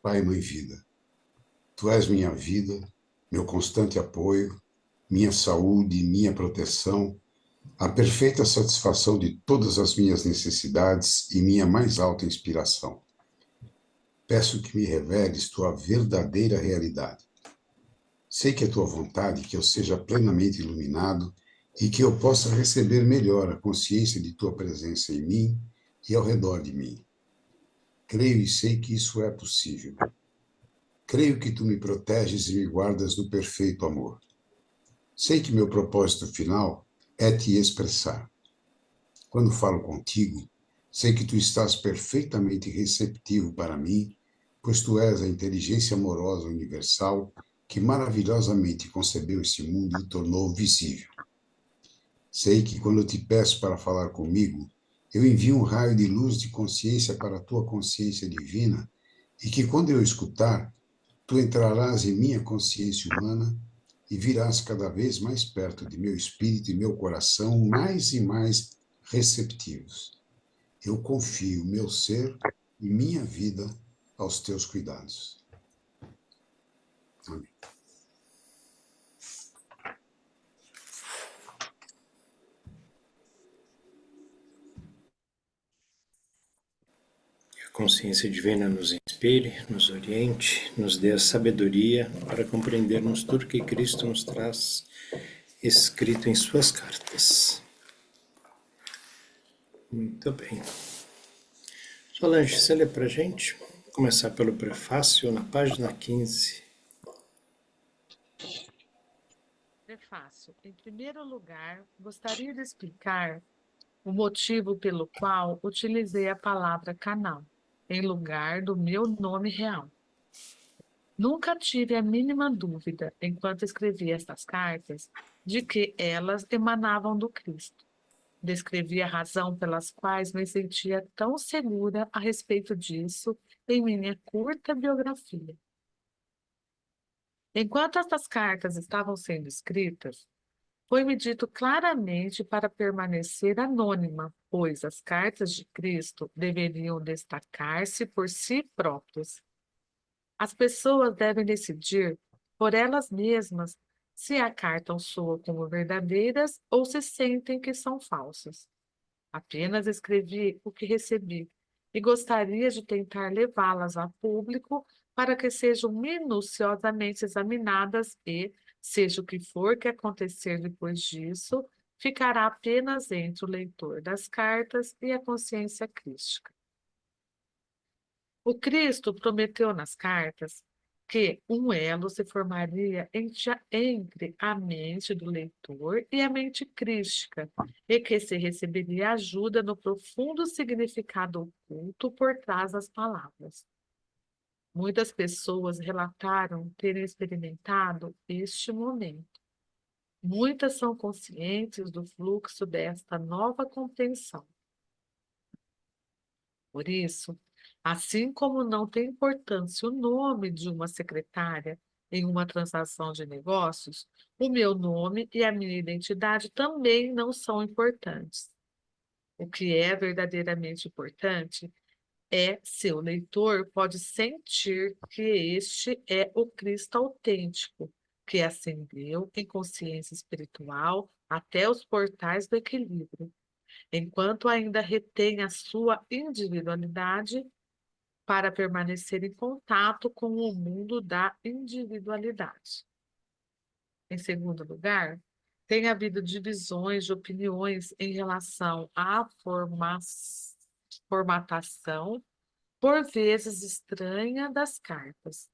Pai, Mãe, Vida, Tu és minha vida, meu constante apoio, minha saúde, minha proteção, a perfeita satisfação de todas as minhas necessidades e minha mais alta inspiração. Peço que me reveles Tua verdadeira realidade. Sei que é Tua vontade que eu seja plenamente iluminado e que eu possa receber melhor a consciência de Tua presença em mim e ao redor de mim. Creio e sei que isso é possível. Creio que Tu me proteges e me guardas no perfeito amor. Sei que meu propósito final é te expressar. Quando falo contigo, sei que tu estás perfeitamente receptivo para mim, pois tu és a inteligência amorosa universal que maravilhosamente concebeu este mundo e o tornou visível. Sei que quando eu te peço para falar comigo, eu envio um raio de luz de consciência para a tua consciência divina e que quando eu escutar, tu entrarás em minha consciência humana e virás cada vez mais perto de meu espírito e meu coração, mais e mais receptivos. Eu confio meu ser e minha vida aos teus cuidados. Amém. A consciência divina nos inspire, nos oriente, nos dê a sabedoria para compreendermos tudo que Cristo nos traz escrito em suas cartas. Muito bem. Solange, você lê para a gente? Vou começar pelo prefácio na página 15. Prefácio. Em primeiro lugar, gostaria de explicar o motivo pelo qual utilizei a palavra canal, em lugar do meu nome real. Nunca tive a mínima dúvida, enquanto escrevi estas cartas, de que elas emanavam do Cristo. Descrevi a razão pelas quais me sentia tão segura a respeito disso em minha curta biografia. Enquanto estas cartas estavam sendo escritas, foi-me dito claramente para permanecer anônima, pois as cartas de Cristo deveriam destacar-se por si próprias. As pessoas devem decidir por elas mesmas se a carta soa como verdadeiras ou se sentem que são falsas. Apenas escrevi o que recebi e gostaria de tentar levá-las a público para que sejam minuciosamente examinadas e, seja o que for que acontecer depois disso, ficará apenas entre o leitor das cartas e a consciência crística. O Cristo prometeu nas cartas que um elo se formaria entre a mente do leitor e a mente crística, e que se receberia ajuda no profundo significado oculto por trás das palavras. Muitas pessoas relataram terem experimentado este momento. Muitas são conscientes do fluxo desta nova compreensão. Por isso, assim como não tem importância o nome de uma secretária em uma transação de negócios, o meu nome e a minha identidade também não são importantes. O que é verdadeiramente importante é se o leitor pode sentir que este é o Cristo autêntico, que ascendeu em consciência espiritual até os portais do equilíbrio, enquanto ainda retém a sua individualidade para permanecer em contato com o mundo da individualidade. Em segundo lugar, tem havido divisões de opiniões em relação à formatação, por vezes estranha, das cartas.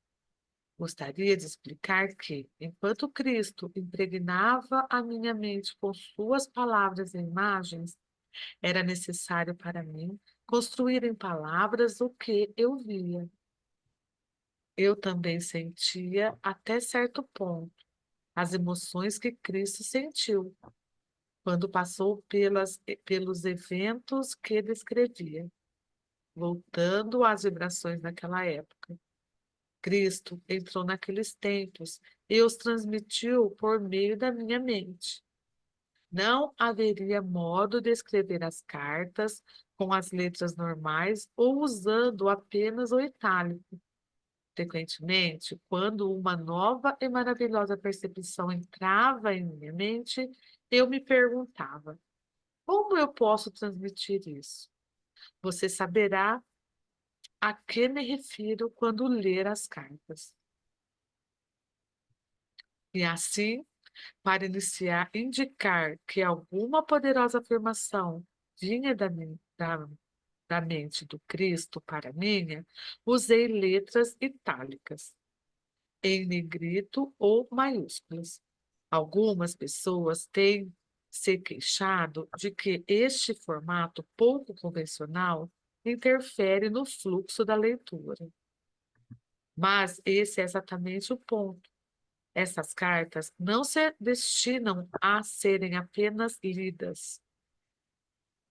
Gostaria de explicar que, enquanto Cristo impregnava a minha mente com suas palavras e imagens, era necessário para mim construir em palavras o que eu via. Eu também sentia, até certo ponto, as emoções que Cristo sentiu quando passou pelos eventos que descrevia, voltando às vibrações daquela época. Cristo entrou naqueles tempos e os transmitiu por meio da minha mente. Não haveria modo de escrever as cartas com as letras normais ou usando apenas o itálico. Frequentemente, quando uma nova e maravilhosa percepção entrava em minha mente, eu me perguntava: como eu posso transmitir isso? Você saberá a que me refiro quando ler as cartas. E assim, para iniciar, indicar que alguma poderosa afirmação vinha da mente do Cristo para a minha, usei letras itálicas, em negrito ou maiúsculas. Algumas pessoas têm se queixado de que este formato pouco convencional interfere no fluxo da leitura. Mas esse é exatamente o ponto. Essas cartas não se destinam a serem apenas lidas.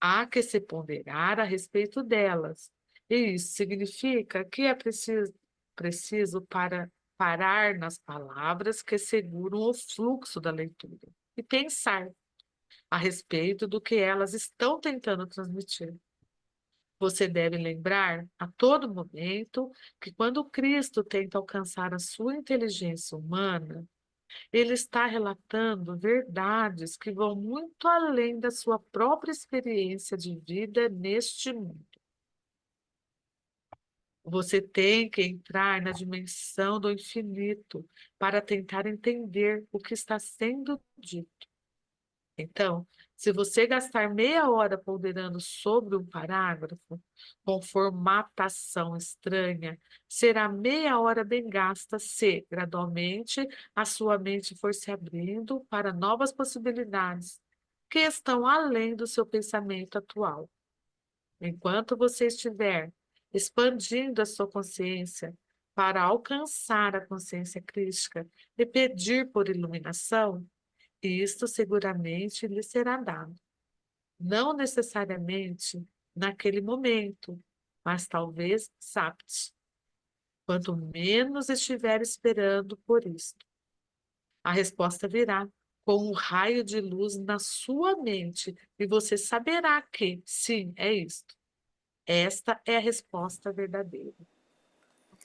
Há que se ponderar a respeito delas. E isso significa que é preciso para parar nas palavras que seguram o fluxo da leitura e pensar a respeito do que elas estão tentando transmitir. Você deve lembrar a todo momento que quando Cristo tenta alcançar a sua inteligência humana, ele está relatando verdades que vão muito além da sua própria experiência de vida neste mundo. Você tem que entrar na dimensão do infinito para tentar entender o que está sendo dito. Então, se você gastar meia hora ponderando sobre um parágrafo, com formatação estranha, será meia hora bem gasta se, gradualmente, a sua mente for se abrindo para novas possibilidades que estão além do seu pensamento atual. Enquanto você estiver expandindo a sua consciência para alcançar a consciência crística e pedir por iluminação, isto seguramente lhe será dado. Não necessariamente naquele momento, mas talvez sapte, quanto menos estiver esperando por isto. A resposta virá com um raio de luz na sua mente e você saberá que, sim, é isto. Esta é a resposta verdadeira.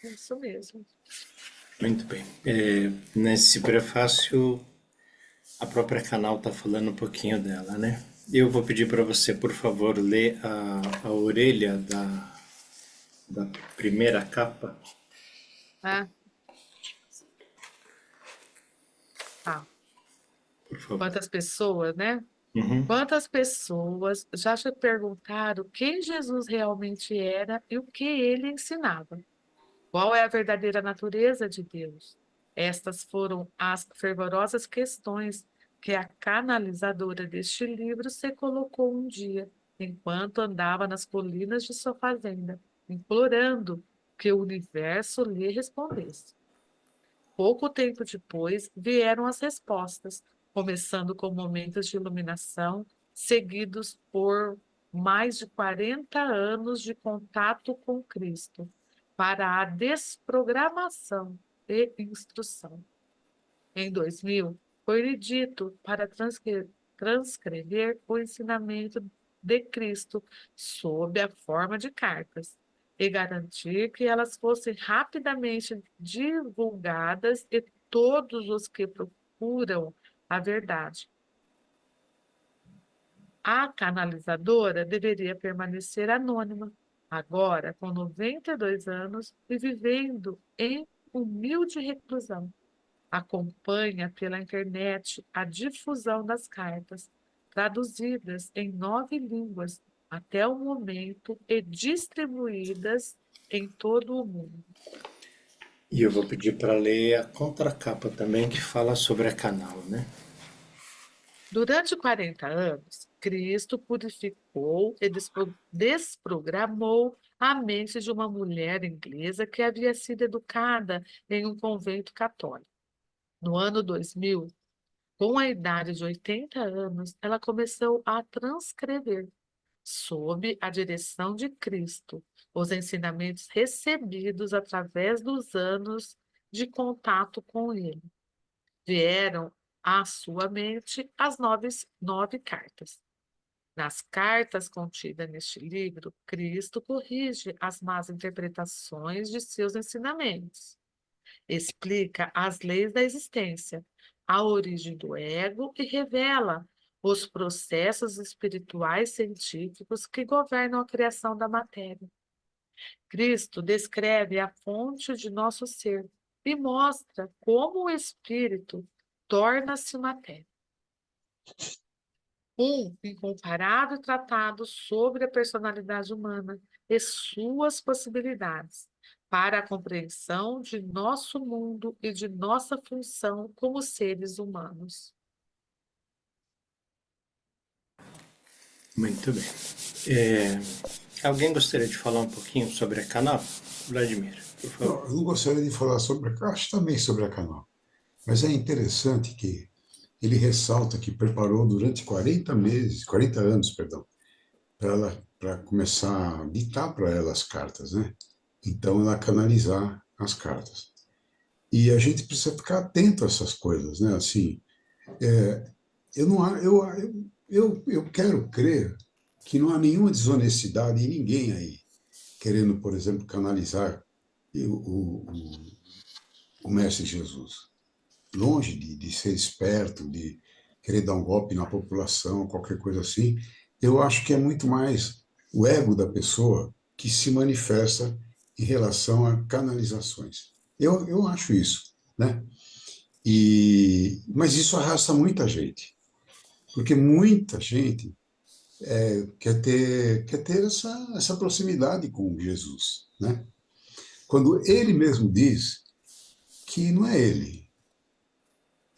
É isso mesmo. Muito bem. Nesse prefácio, a própria Canal está falando um pouquinho dela, né? Eu vou pedir para você, por favor, ler a orelha da primeira capa, Ah, tá. por favor. Quantas pessoas, né? Uhum. Quantas pessoas já te perguntaram quem Jesus realmente era e o que ele ensinava? Qual é a verdadeira natureza de Deus? Estas foram as fervorosas questões que a canalizadora deste livro se colocou um dia, enquanto andava nas colinas de sua fazenda, implorando que o universo lhe respondesse. Pouco tempo depois vieram as respostas, começando com momentos de iluminação, seguidos por mais de 40 anos de contato com Cristo, para a desprogramação e instrução. Em 2000, foi-lhe dito para transcrever o ensinamento de Cristo sob a forma de cartas e garantir que elas fossem rapidamente divulgadas e todos os que procuram a verdade. A canalizadora deveria permanecer anônima, agora com 92 anos e vivendo em humilde reclusão. Acompanha pela internet a difusão das cartas, traduzidas em 9 línguas até o momento e distribuídas em todo o mundo. E eu vou pedir para ler a contracapa também, que fala sobre a Canal, né? Durante 40 anos, Cristo purificou e desprogramou a mente de uma mulher inglesa que havia sido educada em um convento católico. No ano 2000, com a idade de 80 anos, ela começou a transcrever, sob a direção de Cristo, os ensinamentos recebidos através dos anos de contato com ele. Vieram à sua mente as nove cartas. Nas cartas contidas neste livro, Cristo corrige as más interpretações de seus ensinamentos, explica as leis da existência, a origem do ego e revela os processos espirituais científicos que governam a criação da matéria. Cristo descreve a fonte de nosso ser e mostra como o espírito torna-se matéria. Um incomparável tratado sobre a personalidade humana e suas possibilidades para a compreensão de nosso mundo e de nossa função como seres humanos. Muito bem. Alguém gostaria de falar um pouquinho sobre a Canal? Vladimir, por favor. Não, eu não gostaria de falar sobre, acho também sobre a Canal, mas é interessante que ele ressalta que preparou durante 40 meses, 40 anos, perdão, para começar a ditar para ela as cartas, né? Então, ela canalizar as cartas. E a gente precisa ficar atento a essas coisas, né? Assim, eu não há- eu quero crer que não há nenhuma desonestidade em ninguém aí querendo, por exemplo, canalizar o Mestre Jesus. Longe de ser esperto, de querer dar um golpe na população, qualquer coisa assim, eu acho que é muito mais o ego da pessoa que se manifesta em relação a canalizações. Eu acho isso, né? Mas isso arrasta muita gente, porque muita gente quer ter essa proximidade com Jesus, né? Quando ele mesmo diz que não é ele,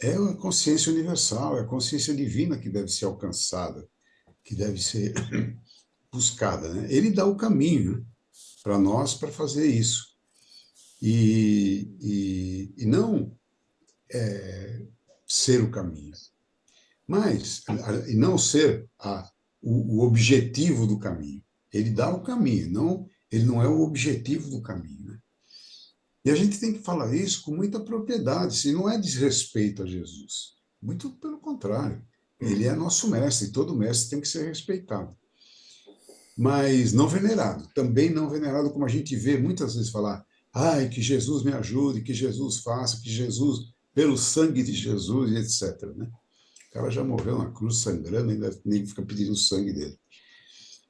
é a consciência universal, é a consciência divina que deve ser alcançada, que deve ser buscada, né? Ele dá o caminho, né, para nós para fazer isso. E não ser o caminho, mas e não ser o objetivo do caminho. Ele dá o caminho, não, ele não é o objetivo do caminho, né? E a gente tem que falar isso com muita propriedade, se não é desrespeito a Jesus. Muito pelo contrário. Ele é nosso mestre, e todo mestre tem que ser respeitado. Mas não venerado. Também não venerado, como a gente vê muitas vezes falar, ai, que Jesus me ajude, que Jesus faça, que Jesus, pelo sangue de Jesus, e etc. Né? O cara já morreu na cruz sangrando, ainda nem fica pedindo o sangue dele.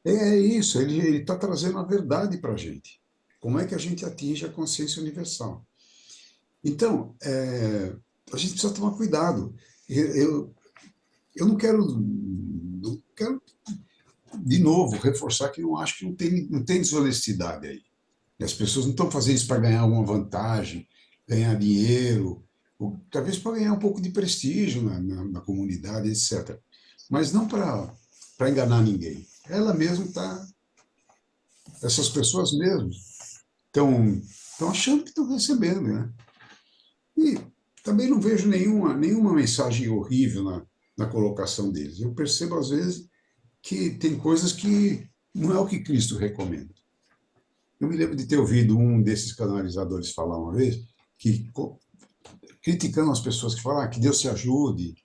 É isso, ele está trazendo a verdade para a gente. Como é que a gente atinge a consciência universal? Então, a gente precisa tomar cuidado. Eu não quero, de novo, reforçar que eu acho que não tem desonestidade aí. As pessoas não estão fazendo isso para ganhar alguma vantagem, ganhar dinheiro, ou, talvez para ganhar um pouco de prestígio na comunidade, etc. Mas não para enganar ninguém. Ela mesma está, essas pessoas mesmo estão achando que estão recebendo, né? E também não vejo nenhuma mensagem horrível na colocação deles. Eu percebo, às vezes, que tem coisas que não é o que Cristo recomenda. Eu me lembro de ter ouvido um desses canalizadores falar uma vez, que criticando as pessoas que falam que Deus te ajude,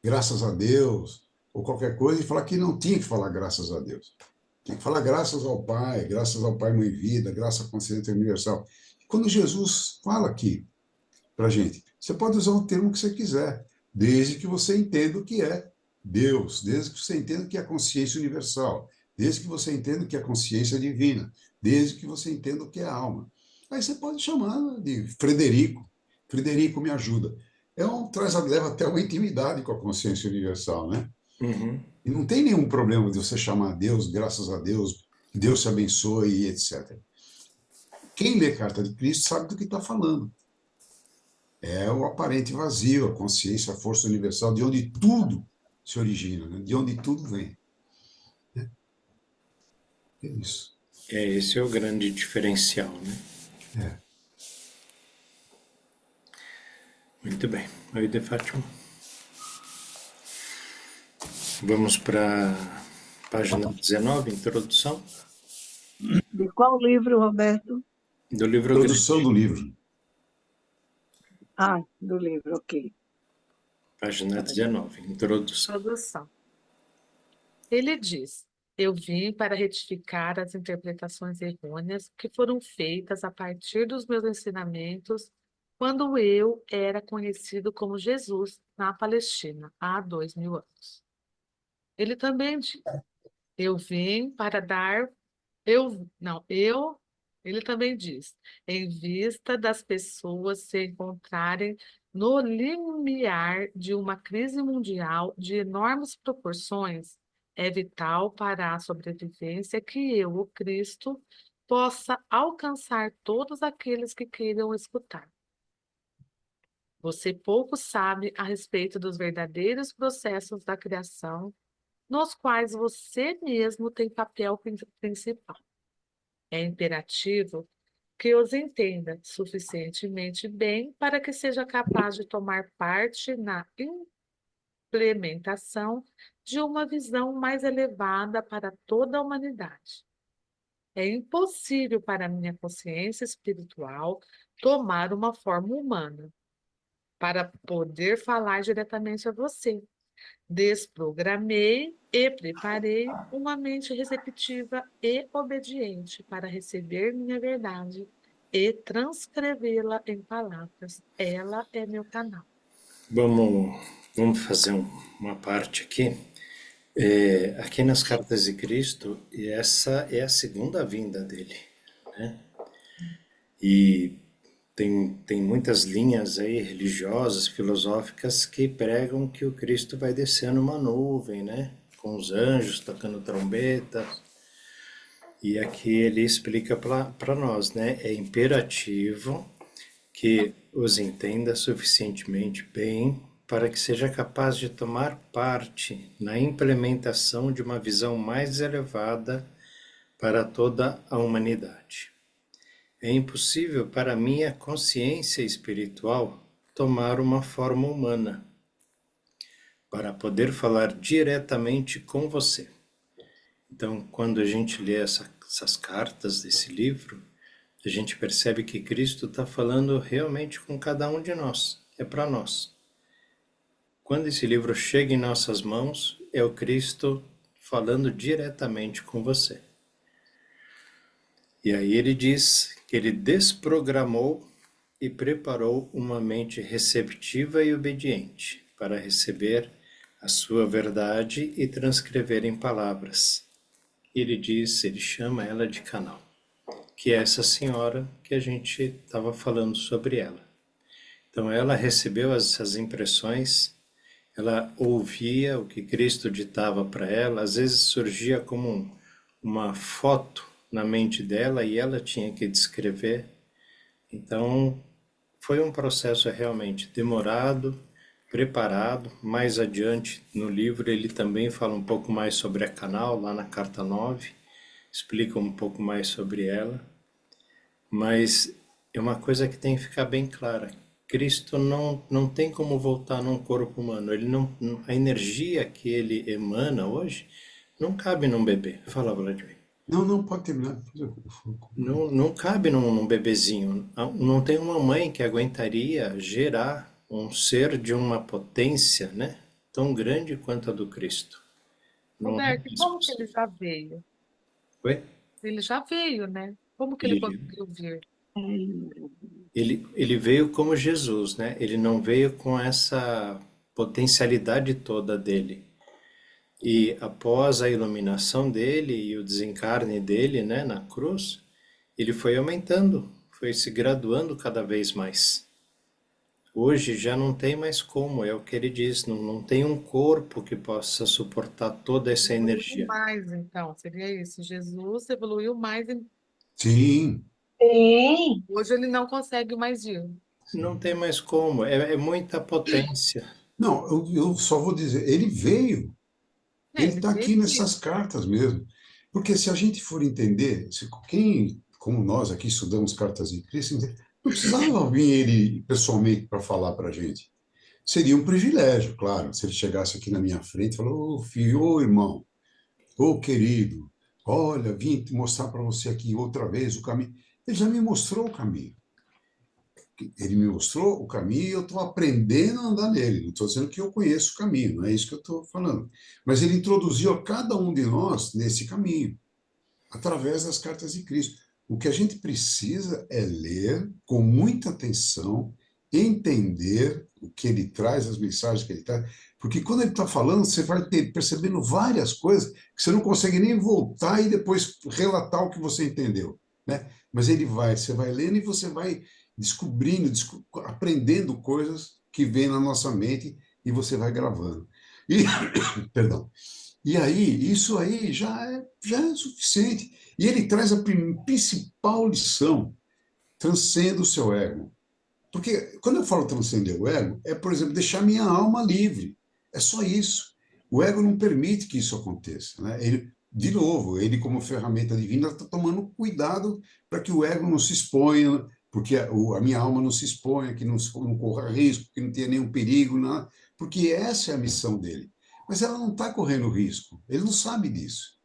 graças a Deus, ou qualquer coisa, e falar que não tinha que falar graças a Deus. Tinha que falar graças ao Pai, Mãe Vida, graças à consciência universal. Quando Jesus fala aqui para a gente, você pode usar o termo que você quiser, desde que você entenda o que é Deus, desde que você entenda o que é consciência universal, desde que você entenda o que é consciência divina, desde que você entenda o que é alma. Aí você pode chamar de Frederico. Frederico me ajuda. Leva até uma intimidade com a consciência universal, né? Uhum. E não tem nenhum problema de você chamar Deus, graças a Deus, que Deus te abençoe, etc. Quem lê Carta de Cristo sabe do que está falando. É o aparente vazio, a consciência, a força universal, de onde tudo se origina, né? De onde tudo vem. É isso. Esse é o grande diferencial, né? É. Muito bem. Oi, de Fátima. Vamos para a página 19, introdução, De qual livro, Roberto? do livro Produção grande, do livro. Ah, do livro, ok. página 19, introdução. Produção. Ele diz: Eu vim para retificar as interpretações errôneas que foram feitas a partir dos meus ensinamentos quando eu era conhecido como Jesus na Palestina, há 2000 anos. Ele também diz: Eu vim para dar. Eu, não, eu. Ele também diz: Em vista das pessoas se encontrarem no limiar de uma crise mundial de enormes proporções, é vital para a sobrevivência que eu, o Cristo, possa alcançar todos aqueles que queiram escutar. Você pouco sabe a respeito dos verdadeiros processos da criação, nos quais você mesmo tem papel principal. É imperativo que os entenda suficientemente bem para que seja capaz de tomar parte na implementação de uma visão mais elevada para toda a humanidade. É impossível para a minha consciência espiritual tomar uma forma humana para poder falar diretamente a você. Desprogramei e preparei uma mente receptiva e obediente para receber minha verdade e transcrevê-la em palavras. Ela é meu canal. Vamos fazer uma parte aqui. Aqui nas Cartas de Cristo, e essa é a segunda vinda dele, né? E tem muitas linhas aí religiosas, filosóficas, que pregam que o Cristo vai descer numa nuvem, né? Com os anjos tocando trombeta. E aqui ele explica para nós, né? É imperativo que os entenda suficientemente bem para que seja capaz de tomar parte na implementação de uma visão mais elevada para toda a humanidade. É impossível para minha consciência espiritual tomar uma forma humana para poder falar diretamente com você. Então, quando a gente lê essas cartas desse livro, a gente percebe que Cristo está falando realmente com cada um de nós, é para nós. Quando esse livro chega em nossas mãos, é o Cristo falando diretamente com você. E aí ele diz que ele desprogramou e preparou uma mente receptiva e obediente para receber a sua verdade e transcrever em palavras. Ele chama ela de canal, que é essa senhora que a gente estava falando sobre ela. Então ela recebeu essas impressões, ela ouvia o que Cristo ditava para ela, às vezes surgia como uma foto na mente dela e ela tinha que descrever. Então foi um processo realmente demorado, preparado. Mais adiante no livro ele também fala um pouco mais sobre a canal, lá na carta 9, explica um pouco mais sobre ela. Mas é uma coisa que tem que ficar bem clara. Cristo não tem como voltar num corpo humano. Ele a energia que ele emana hoje não cabe num bebê. Fala, Vladimir. Não, pode terminar. Não cabe num bebezinho. Não tem uma mãe que aguentaria gerar um ser de uma potência, né, tão grande quanto a do Cristo. Não é Roberto, mais como que ele possível. já veio? Oi? Ele já veio, né? Como que ele Ele, conseguiu vir? ele veio como Jesus, né? Ele não veio com essa potencialidade toda dele. E após a iluminação dele e o desencarne dele, né, na cruz, ele foi aumentando, foi se graduando cada vez mais. Hoje já não tem mais como, é o que ele diz, não tem um corpo que possa suportar toda essa Evoluiu energia. mais, então, seria isso. Jesus evoluiu mais. Sim. Sim. Hoje ele não consegue mais ir. Não tem mais como, é muita potência. Não, eu só vou dizer, ele veio. É, Ele ele está aqui veio. nessas cartas mesmo. Porque se a gente for entender, quem, como nós aqui estudamos cartas de Cristo, não precisava vir ele pessoalmente para falar para a gente. Seria um privilégio, claro, se ele chegasse aqui na minha frente e falou, ô filho, ô irmão, ô querido, olha, vim te mostrar para você aqui outra vez o caminho. Ele já me mostrou o caminho. Ele me mostrou o caminho e eu estou aprendendo a andar nele. Não estou dizendo que eu conheço o caminho, não é isso que eu estou falando. Mas ele introduziu a cada um de nós nesse caminho, através das cartas de Cristo. O que a gente precisa é ler com muita atenção, entender o que ele traz, as mensagens que ele traz, porque quando ele está falando, você vai percebendo várias coisas que você não consegue nem voltar e depois relatar o que você entendeu, né? Mas você vai lendo e você vai descobrindo, aprendendo coisas que vêm na nossa mente e você vai gravando. E, perdão. E aí, isso aí já é suficiente. E ele traz a principal lição: transcenda o seu ego. Porque quando eu falo transcender o ego, é, por exemplo, deixar minha alma livre. É só isso. O ego não permite que isso aconteça, né? Ele, de novo, ele como ferramenta divina está tomando cuidado para que o ego não se exponha, porque a minha alma não se exponha, que não corra risco, que não tenha nenhum perigo, nada, porque essa é a missão dele. Mas ela não está correndo risco. Ele não sabe disso,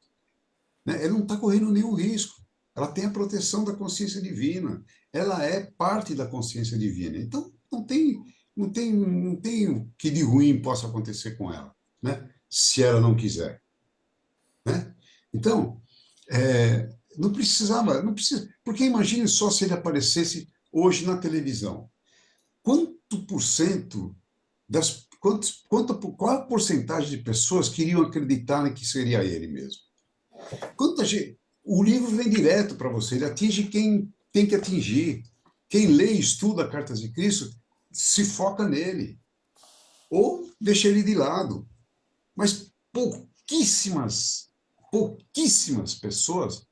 né? Ele não está correndo nenhum risco. Ela tem a proteção da consciência divina. Ela é parte da consciência divina. Então, não tem o que de ruim possa acontecer com ela, né? Se ela não quiser, né? Então, não precisava, não precisa, porque imagine só se ele aparecesse hoje na televisão. Quanto por cento qual a porcentagem de pessoas que iriam acreditar que seria ele mesmo? Quanta gente, o livro vem direto para você, ele atinge quem tem que atingir. Quem lê e estuda Cartas de Cristo se foca nele, ou deixa ele de lado. Mas pouquíssimas pessoas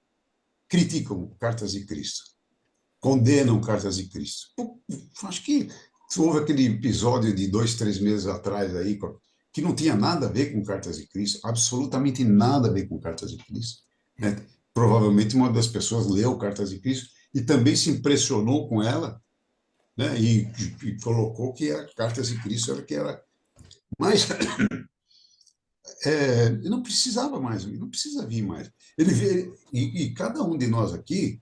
criticam Cartas de Cristo, condenam Cartas de Cristo. Acho que houve aquele episódio de 2, 3 meses atrás aí, que não tinha nada a ver com Cartas de Cristo, absolutamente nada a ver com Cartas de Cristo, né? Provavelmente uma das pessoas leu Cartas de Cristo e também se impressionou com ela, né? E colocou que a Cartas de Cristo era que era. Mas não precisava mais, não precisa vir mais. Ele vê, e cada um de nós aqui,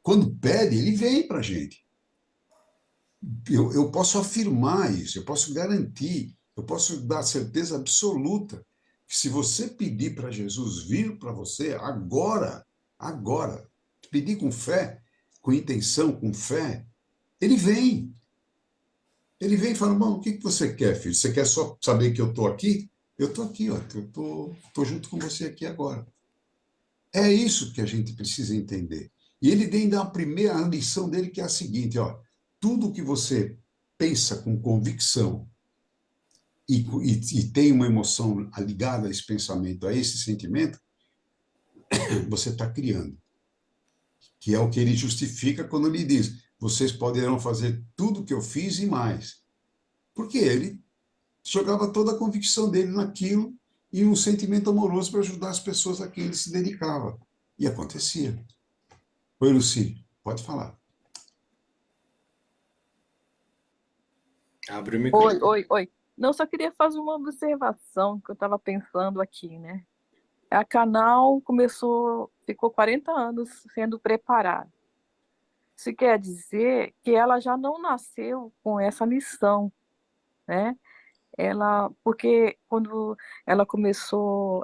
quando pede, ele vem para a gente. Eu posso afirmar isso, eu posso garantir, eu posso dar certeza absoluta que se você pedir para Jesus vir para você agora, pedir com fé, com intenção, com fé, ele vem. Ele vem e fala: bom, o que você quer, filho? Você quer só saber que eu estou aqui? Eu estou aqui, ó, eu estou junto com você aqui agora. É isso que a gente precisa entender. E ele vem dar a lição dele, que é a seguinte: ó, tudo que você pensa com convicção e tem uma emoção ligada a esse pensamento, a esse sentimento, você está criando. Que é o que ele justifica quando ele diz: vocês poderão fazer tudo o que eu fiz e mais. Porque ele jogava toda a convicção dele naquilo e um sentimento amoroso para ajudar as pessoas a quem ele se dedicava. E acontecia. Oi, Luci, pode falar. Abre o Oi, microfone. oi, oi. Não, só queria fazer uma observação que eu estava pensando aqui, né? A Canal ficou 40 anos sendo preparada. Isso quer dizer que ela já não nasceu com essa missão, né? Porque quando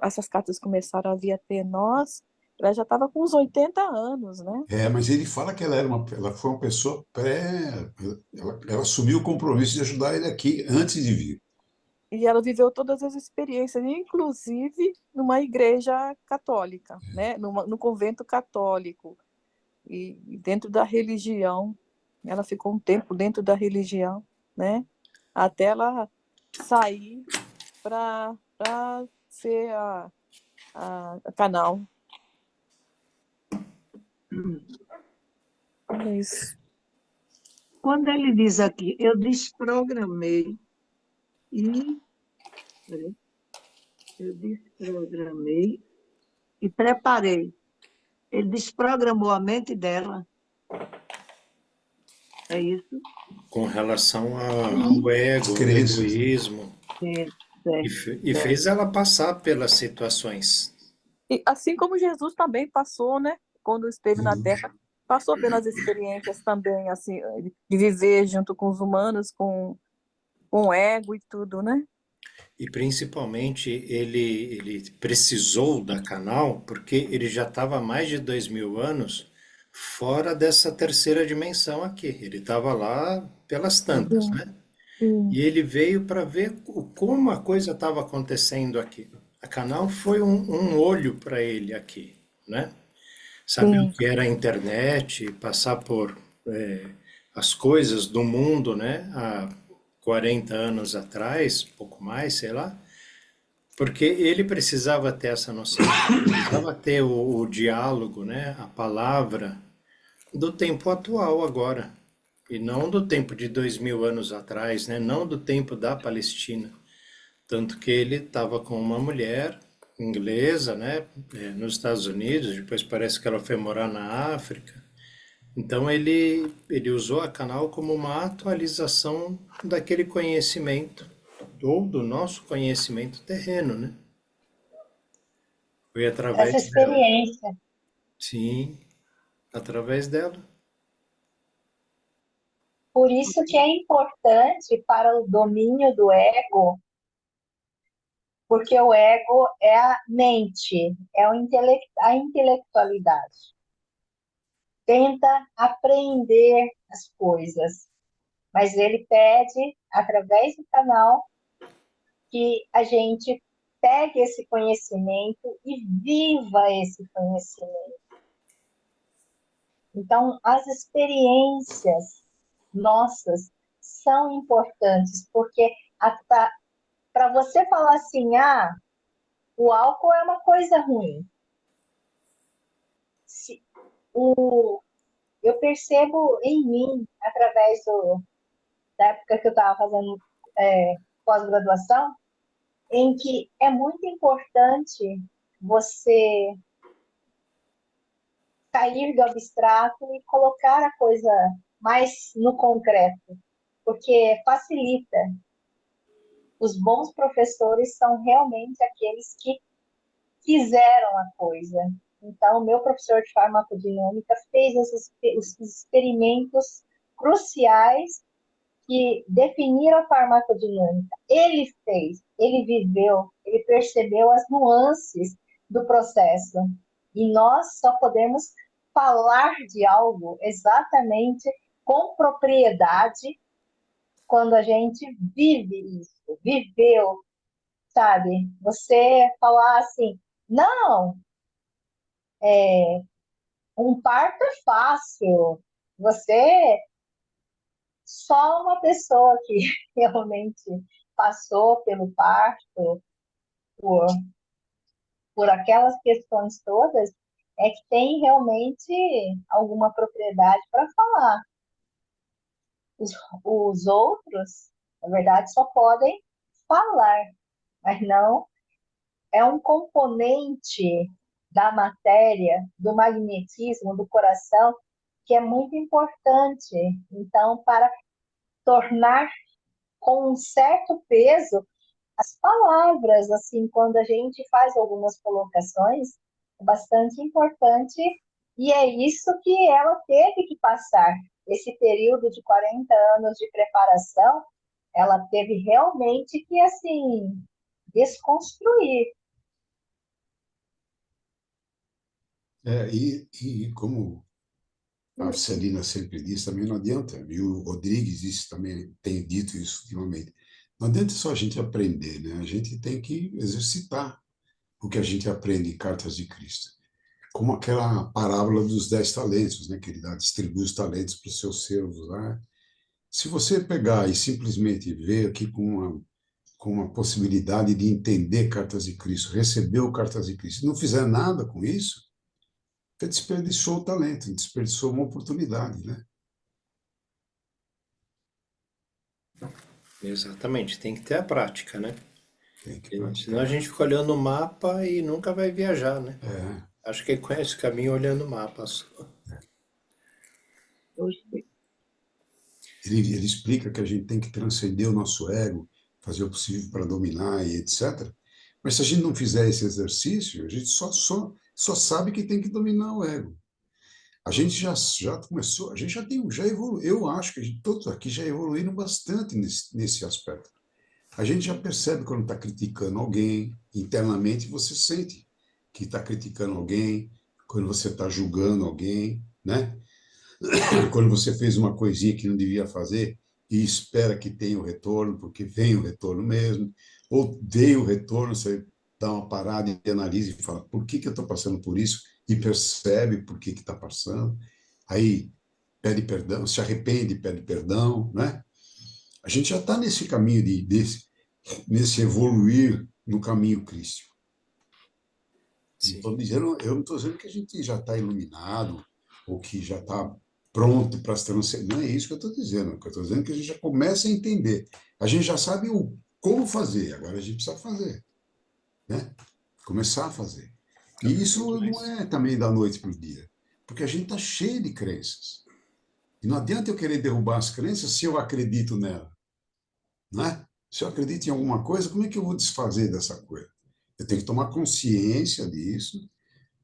essas cartas começaram a vir até nós, ela já estava com uns 80 anos, né? Mas ele fala que ela foi uma pessoa ela assumiu o compromisso de ajudar ele aqui antes de vir. E ela viveu todas as experiências, inclusive numa igreja católica, né? No convento católico. E dentro da religião, ela ficou um tempo dentro da religião, né? Até ela sair para ser a Canal. É isso. Quando ele diz aqui, eu desprogramei peraí, eu desprogramei e preparei. Ele desprogramou a mente dela. É isso? Com relação ao ego, ao Crenças. egoísmo, É, e certo. fez ela passar pelas situações. E assim como Jesus também passou, né? Quando esteve na Terra, passou pelas experiências também, assim, de viver junto com os humanos, com o ego e tudo, né? E principalmente ele precisou da Canal porque ele já estava há mais de 2000 anos fora dessa terceira dimensão aqui. Ele estava lá pelas tantas, Sim, né? sim, E ele veio para ver como a coisa estava acontecendo aqui. A Canal foi um olho para ele aqui, né? Saber o sim, que era a internet, passar por as coisas do mundo, né? Há 40 anos atrás, pouco mais, sei lá, porque ele precisava ter essa noção, precisava ter o diálogo, né? A palavra do tempo atual agora, e não do tempo de 2000 anos atrás, né? Não do tempo da Palestina. Tanto que ele estava com uma mulher inglesa, né? Nos Estados Unidos, depois parece que ela foi morar na África. Então ele usou a Canal como uma atualização daquele conhecimento, ou do nosso conhecimento terreno, né? Foi Essa através dela. experiência. Sim, através dela. Por isso que é importante para o domínio do ego, porque o ego é a mente, é a intelectualidade. Tenta aprender as coisas, mas ele pede, através do canal, que a gente pegue esse conhecimento e viva esse conhecimento. Então, as experiências nossas são importantes, porque para você falar assim, o álcool é uma coisa ruim. Se, eu percebo em mim, através da época que eu estava fazendo pós-graduação, em que é muito importante você sair do abstrato e colocar a coisa mais no concreto, porque facilita. Os bons professores são realmente aqueles que fizeram a coisa. Então, o meu professor de farmacodinâmica fez os experimentos cruciais que definiram a farmacodinâmica. Ele fez, ele viveu, ele percebeu as nuances do processo. E nós só podemos falar de algo exatamente com propriedade quando a gente vive isso, viveu, sabe? Você falar assim, não, um parto é fácil, você só uma pessoa que realmente passou pelo parto, por, por aquelas questões todas, é que tem realmente alguma propriedade para falar. Os outros, na verdade, só podem falar, mas não é um componente da matéria, do magnetismo, do coração, que é muito importante. Então, para tornar com um certo peso as palavras, assim, quando a gente faz algumas colocações, é bastante importante e é isso que ela teve que passar. Esse período de 40 anos de preparação, ela teve realmente que, assim, desconstruir. E como a Celina sempre diz, também não adianta, e o Rodrigues disse também, tem dito isso ultimamente, não adianta só a gente aprender, né? A gente tem que exercitar o que a gente aprende em Cartas de Cristo. Como aquela parábola dos 10 talentos, né? Que ele distribui os talentos para os seus servos lá. Se você pegar e simplesmente ver aqui com uma possibilidade de entender Cartas de Cristo, recebeu Cartas de Cristo, e não fizer nada com isso, você desperdiçou o talento, desperdiçou uma oportunidade, né? Exatamente, tem que ter a prática, né? Tem que Senão a praticar. gente fica olhando o mapa e nunca vai viajar, né? É, Acho que conhece o caminho olhando o mapa só. ele explica que a gente tem que transcender o nosso ego, fazer o possível para dominar e etc. Mas se a gente não fizer esse exercício, a gente só sabe que tem que dominar o ego. A gente já começou, a gente já evoluiu, eu acho que todos aqui já evoluíram bastante nesse aspecto. A gente já percebe quando está criticando alguém, internamente você sente que está criticando alguém, quando você está julgando alguém, né? Quando você fez uma coisinha que não devia fazer e espera que tenha o retorno, porque vem o retorno mesmo, ou veio o retorno, você dá uma parada e analisa e fala, por que que eu estou passando por isso? E percebe por que que está passando. Aí pede perdão, se arrepende, pede perdão, né? A gente já está nesse caminho nesse evoluir no caminho crístico. Sim. Eu não estou dizendo que a gente já está iluminado ou que já está pronto para se transcender. Não é isso que eu estou dizendo. O que eu estou dizendo é que a gente já começa a entender. A gente já sabe como fazer, agora a gente precisa fazer, né? Começar a fazer. E isso não é também da noite para o dia, porque a gente está cheio de crenças. E não adianta eu querer derrubar as crenças se eu acredito nela, né? Se eu acredito em alguma coisa, como é que eu vou desfazer dessa coisa? Eu tenho que tomar consciência disso,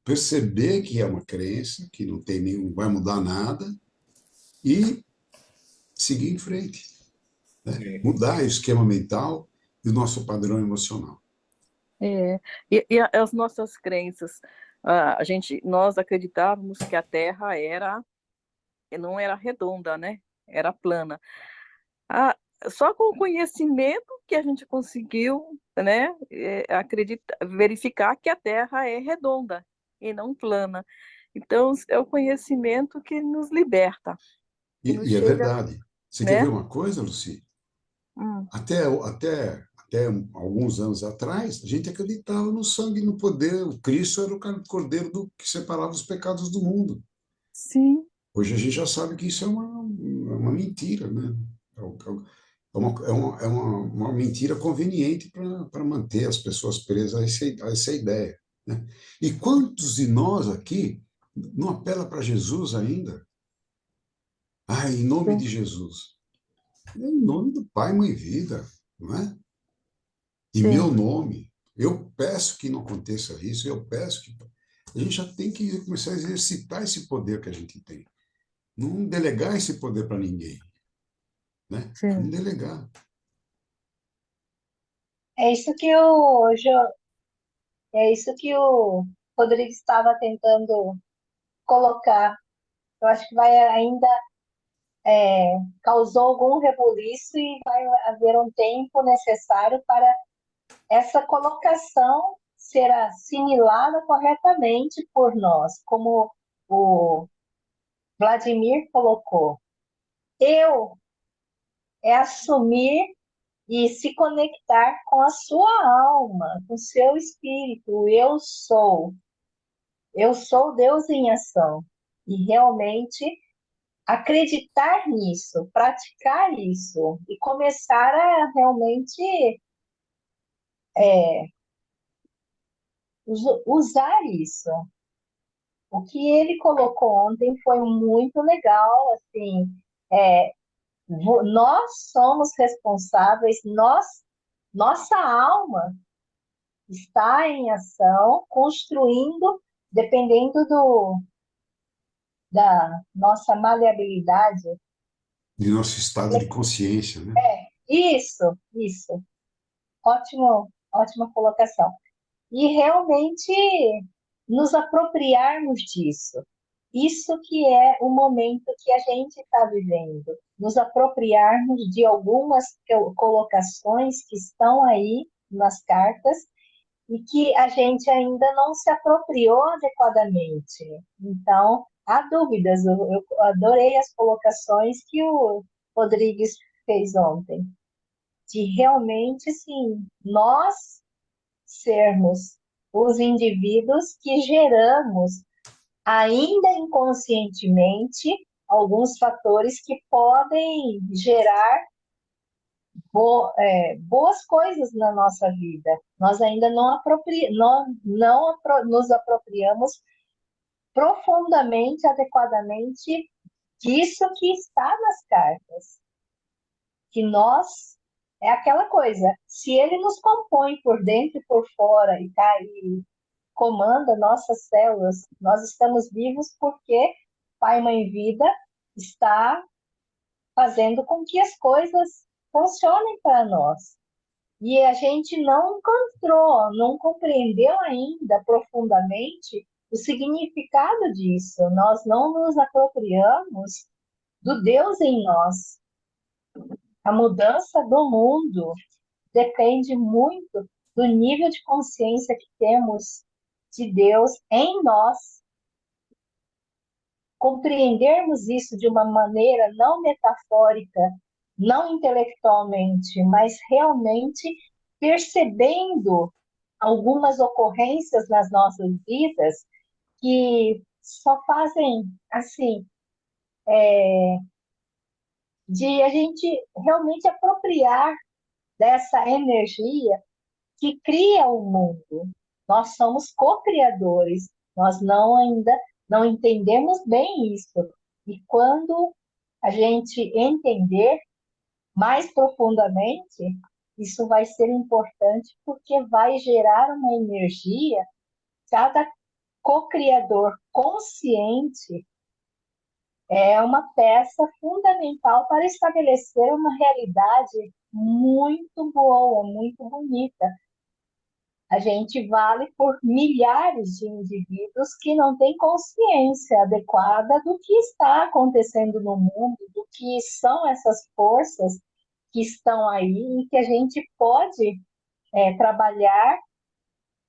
perceber que é uma crença, que não tem nenhum, vai mudar nada e seguir em frente, né? É. Mudar o esquema mental e o nosso padrão emocional. É. As nossas crenças, nós acreditávamos que a Terra não era redonda, né? Era plana. Ah, só com o conhecimento que a gente conseguiu, né, verificar que a Terra é redonda e não plana. Então, é o conhecimento que nos liberta, que nos E é chega, verdade. Você quer ver né? uma coisa, Luci? Hum, Até alguns anos atrás, a gente acreditava no sangue, no poder. O Cristo era o cordeiro que separava os pecados do mundo. sim, Hoje a gente já sabe que isso é uma mentira, né? Uma mentira conveniente para manter as pessoas presas a essa ideia, né? E quantos de nós aqui não apela para Jesus ainda? Ah, em nome sim, de Jesus. É em nome do Pai, Mãe e Vida, não é? Em sim, meu nome. Eu peço que não aconteça isso, eu peço que. A gente já tem que começar a exercitar esse poder que a gente tem. Não delegar esse poder para ninguém, né? sim, Vamos delegar. É isso que é isso que o Rodrigo estava tentando colocar. Eu acho que vai ainda causou algum rebuliço e vai haver um tempo necessário para essa colocação ser assimilada corretamente por nós, como o Vladimir colocou. Eu é assumir e se conectar com a sua alma, com o seu espírito. Eu sou Deus em ação. E realmente acreditar nisso, praticar isso e começar a realmente usar isso. O que ele colocou ontem foi muito legal, assim, é, nós somos responsáveis, nossa alma está em ação, construindo, dependendo da nossa maleabilidade. De nosso estado de consciência, né? Isso, ótima colocação. E realmente nos apropriarmos disso. Isso que é o momento que a gente está vivendo. Nos apropriarmos de algumas colocações que estão aí nas cartas e que a gente ainda não se apropriou adequadamente. Então, há dúvidas. Eu adorei as colocações que o Rodrigues fez ontem. De realmente, sim, nós sermos os indivíduos que geramos, ainda inconscientemente, alguns fatores que podem gerar boas coisas na nossa vida. Nós ainda não nos apropriamos profundamente, adequadamente disso que está nas cartas. Que nós é aquela coisa, se ele nos compõe por dentro e por fora e comanda nossas células, nós estamos vivos porque Pai e Mãe Vida está fazendo com que as coisas funcionem para nós. E a gente não encontrou, não compreendeu ainda profundamente o significado disso. Nós não nos apropriamos do Deus em nós. A mudança do mundo depende muito do nível de consciência que temos de Deus em nós. Compreendermos isso de uma maneira não metafórica, não intelectualmente, mas realmente percebendo algumas ocorrências nas nossas vidas que só fazem assim, de a gente realmente apropriar dessa energia que cria o mundo. Nós somos co-criadores, nós ainda não entendemos bem isso. E quando a gente entender mais profundamente, isso vai ser importante porque vai gerar uma energia, cada co-criador consciente é uma peça fundamental para estabelecer uma realidade muito boa, muito bonita. A gente vale por milhares de indivíduos que não têm consciência adequada do que está acontecendo no mundo, do que são essas forças que estão aí e que a gente pode trabalhar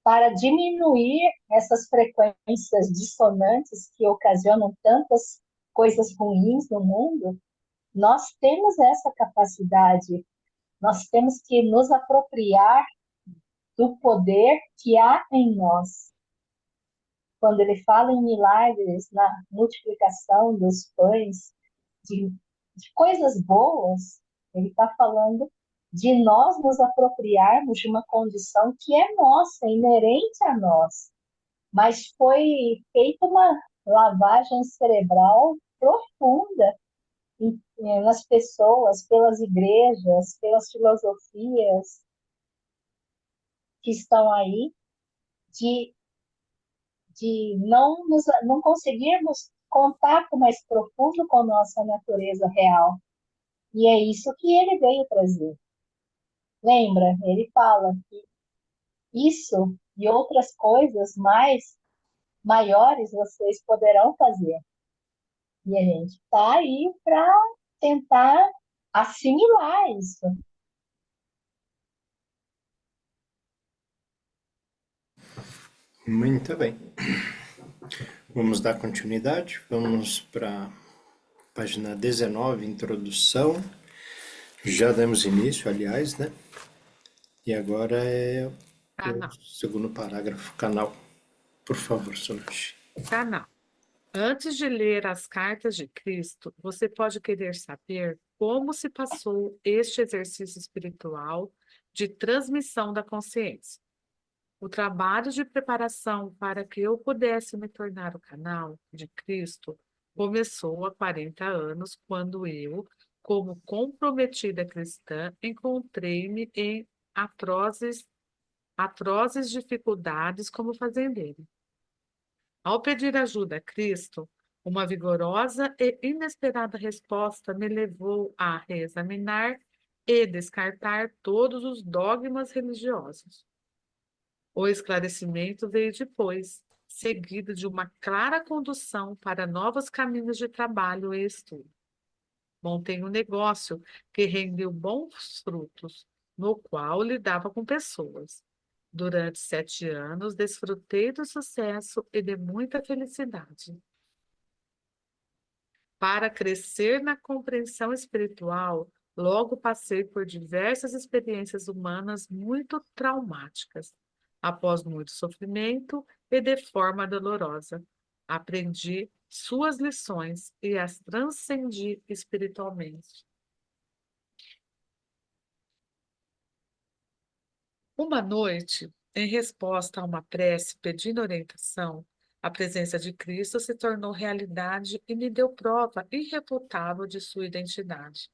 para diminuir essas frequências dissonantes que ocasionam tantas coisas ruins no mundo. Nós temos essa capacidade, nós temos que nos apropriar do poder que há em nós. Quando ele fala em milagres, na multiplicação dos pães, de coisas boas, ele está falando de nós nos apropriarmos de uma condição que é nossa, inerente a nós. Mas foi feita uma lavagem cerebral profunda nas pessoas, pelas igrejas, pelas filosofias que estão aí, de não conseguirmos contato mais profundo com a nossa natureza real. E é isso que ele veio trazer. Lembra? Ele fala que isso e outras coisas maiores vocês poderão fazer. E a gente está aí para tentar assimilar isso. Muito bem. Vamos dar continuidade. Vamos para a página 19, introdução. Já demos início, aliás, né? E agora é o segundo parágrafo, canal. Por favor, Solange. Canal. Antes de ler as cartas de Cristo, você pode querer saber como se passou este exercício espiritual de transmissão da consciência. O trabalho de preparação para que eu pudesse me tornar o canal de Cristo começou há 40 anos, quando eu, como comprometida cristã, encontrei-me em atrozes dificuldades como fazendeiro. Ao pedir ajuda a Cristo, uma vigorosa e inesperada resposta me levou a reexaminar e descartar todos os dogmas religiosos. O esclarecimento veio depois, seguido de uma clara condução para novos caminhos de trabalho e estudo. Montei um negócio que rendeu bons frutos, no qual lidava com pessoas. Durante 7 anos, desfrutei do sucesso e de muita felicidade. Para crescer na compreensão espiritual, logo passei por diversas experiências humanas muito traumáticas. Após muito sofrimento e de forma dolorosa, aprendi suas lições e as transcendi espiritualmente. Uma noite, em resposta a uma prece pedindo orientação, a presença de Cristo se tornou realidade e me deu prova irrefutável de sua identidade.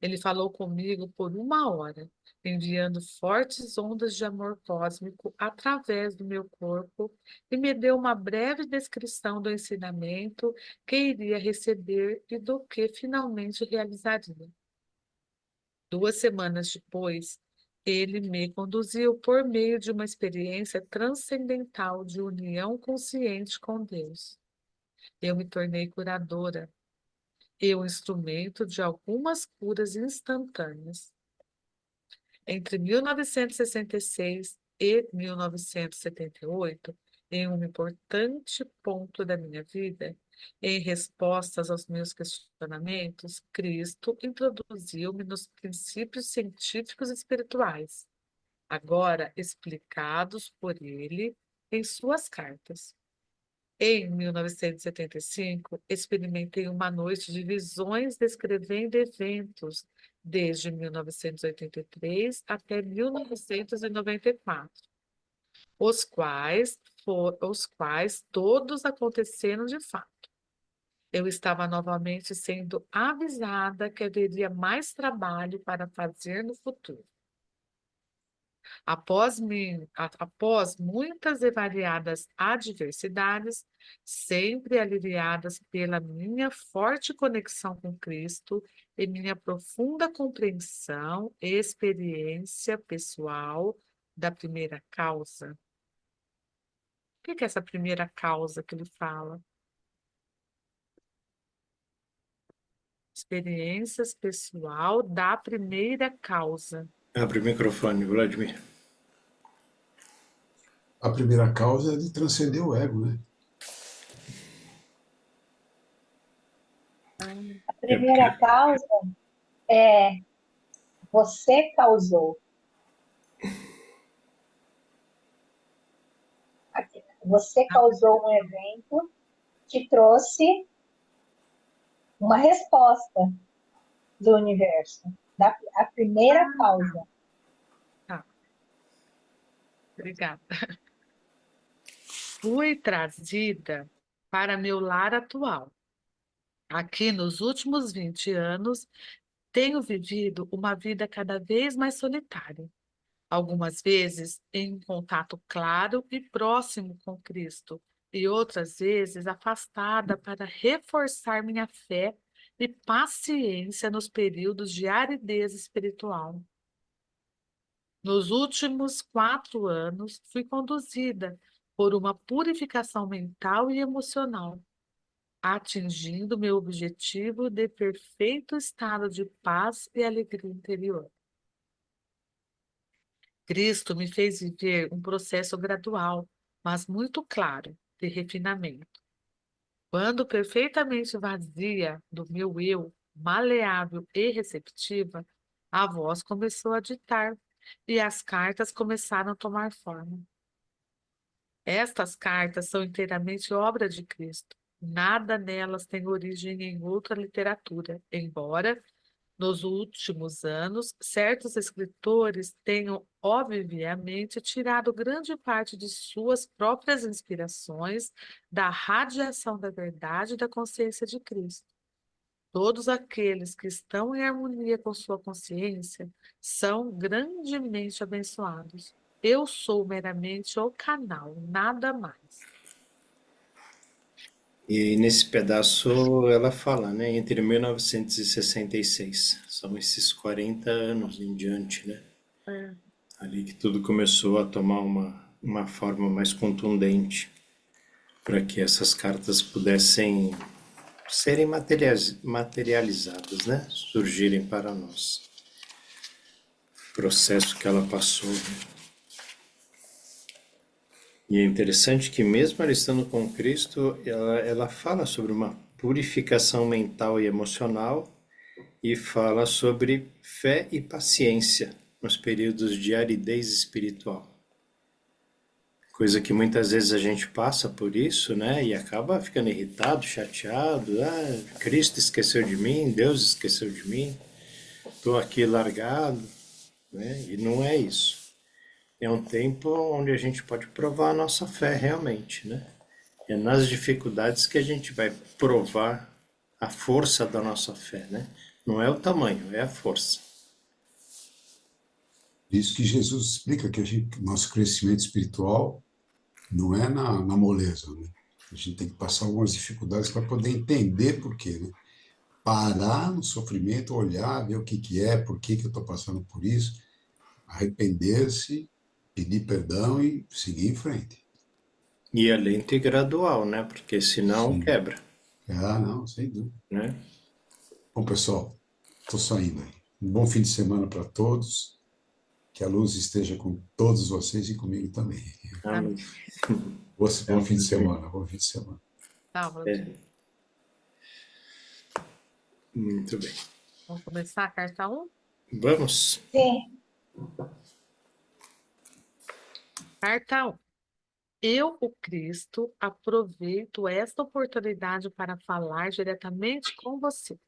Ele falou comigo por 1 hora, enviando fortes ondas de amor cósmico através do meu corpo e me deu uma breve descrição do ensinamento que iria receber e do que finalmente realizaria. 2 semanas depois, ele me conduziu por meio de uma experiência transcendental de união consciente com Deus. Eu me tornei curadora e o instrumento de algumas curas instantâneas. Entre 1966 e 1978, em um importante ponto da minha vida, em respostas aos meus questionamentos, Cristo introduziu-me nos princípios científicos e espirituais, agora explicados por ele em suas cartas. Em 1975, experimentei uma noite de visões descrevendo eventos desde 1983 até 1994, os quais todos aconteceram de fato. Eu estava novamente sendo avisada que haveria mais trabalho para fazer no futuro. Após muitas e variadas adversidades, sempre aliviadas pela minha forte conexão com Cristo e minha profunda compreensão e experiência pessoal da primeira causa. O que é essa primeira causa que ele fala? Experiências pessoal da primeira causa. Abre o microfone, Vladimir. A primeira causa é de transcender o ego, né? A primeira causa é você causou. Você causou um evento que trouxe uma resposta do universo, a primeira causa. Tá. Obrigada. Fui trazida para meu lar atual. Aqui, nos últimos 20 anos, tenho vivido uma vida cada vez mais solitária. Algumas vezes em um contato claro e próximo com Cristo, e outras vezes afastada para reforçar minha fé e paciência nos períodos de aridez espiritual. Nos últimos 4 anos, fui conduzida por uma purificação mental e emocional, atingindo meu objetivo de perfeito estado de paz e alegria interior. Cristo me fez viver um processo gradual, mas muito claro, de refinamento. Quando perfeitamente vazia do meu eu, maleável e receptiva, a voz começou a ditar e as cartas começaram a tomar forma. Estas cartas são inteiramente obra de Cristo. Nada nelas tem origem em outra literatura, embora, nos últimos anos, certos escritores tenham, obviamente, tirado grande parte de suas próprias inspirações da radiação da verdade e da consciência de Cristo. Todos aqueles que estão em harmonia com sua consciência são grandemente abençoados. Eu sou meramente o canal, nada mais. E nesse pedaço ela fala, né, entre 1966, são esses 40 anos em diante, né? É. Ali que tudo começou a tomar uma forma mais contundente para que essas cartas pudessem serem materializadas, né? Surgirem para nós. O processo que ela passou. E é interessante que mesmo ela estando com Cristo, ela fala sobre uma purificação mental e emocional e fala sobre fé e paciência nos períodos de aridez espiritual. Coisa que muitas vezes a gente passa por isso, né? E acaba ficando irritado, chateado. Ah, Cristo esqueceu de mim, Deus esqueceu de mim, estou aqui largado, né? E não é isso. É um tempo onde a gente pode provar a nossa fé realmente, né? É nas dificuldades que a gente vai provar a força da nossa fé, né? Não é o tamanho, é a força. Isso que Jesus explica que nosso crescimento espiritual não é na moleza, né? A gente tem que passar algumas dificuldades para poder entender por quê, né? Parar no sofrimento, olhar, ver o que que é, por que que eu estou passando por isso, arrepender-se, pedir perdão e seguir em frente. E é lento e gradual, né? Porque senão Sim. quebra, Ah, não, sem dúvida. né? Bom, pessoal, estou saindo aí. Um bom fim de semana para todos. Que a luz esteja com todos vocês e comigo também. Amém. Bom fim de semana, bom fim de semana. Tá, É, muito bem. vamos começar a carta 1? Vamos? Sim, Carta 1. Eu, o Cristo, aproveito esta oportunidade para falar diretamente com você.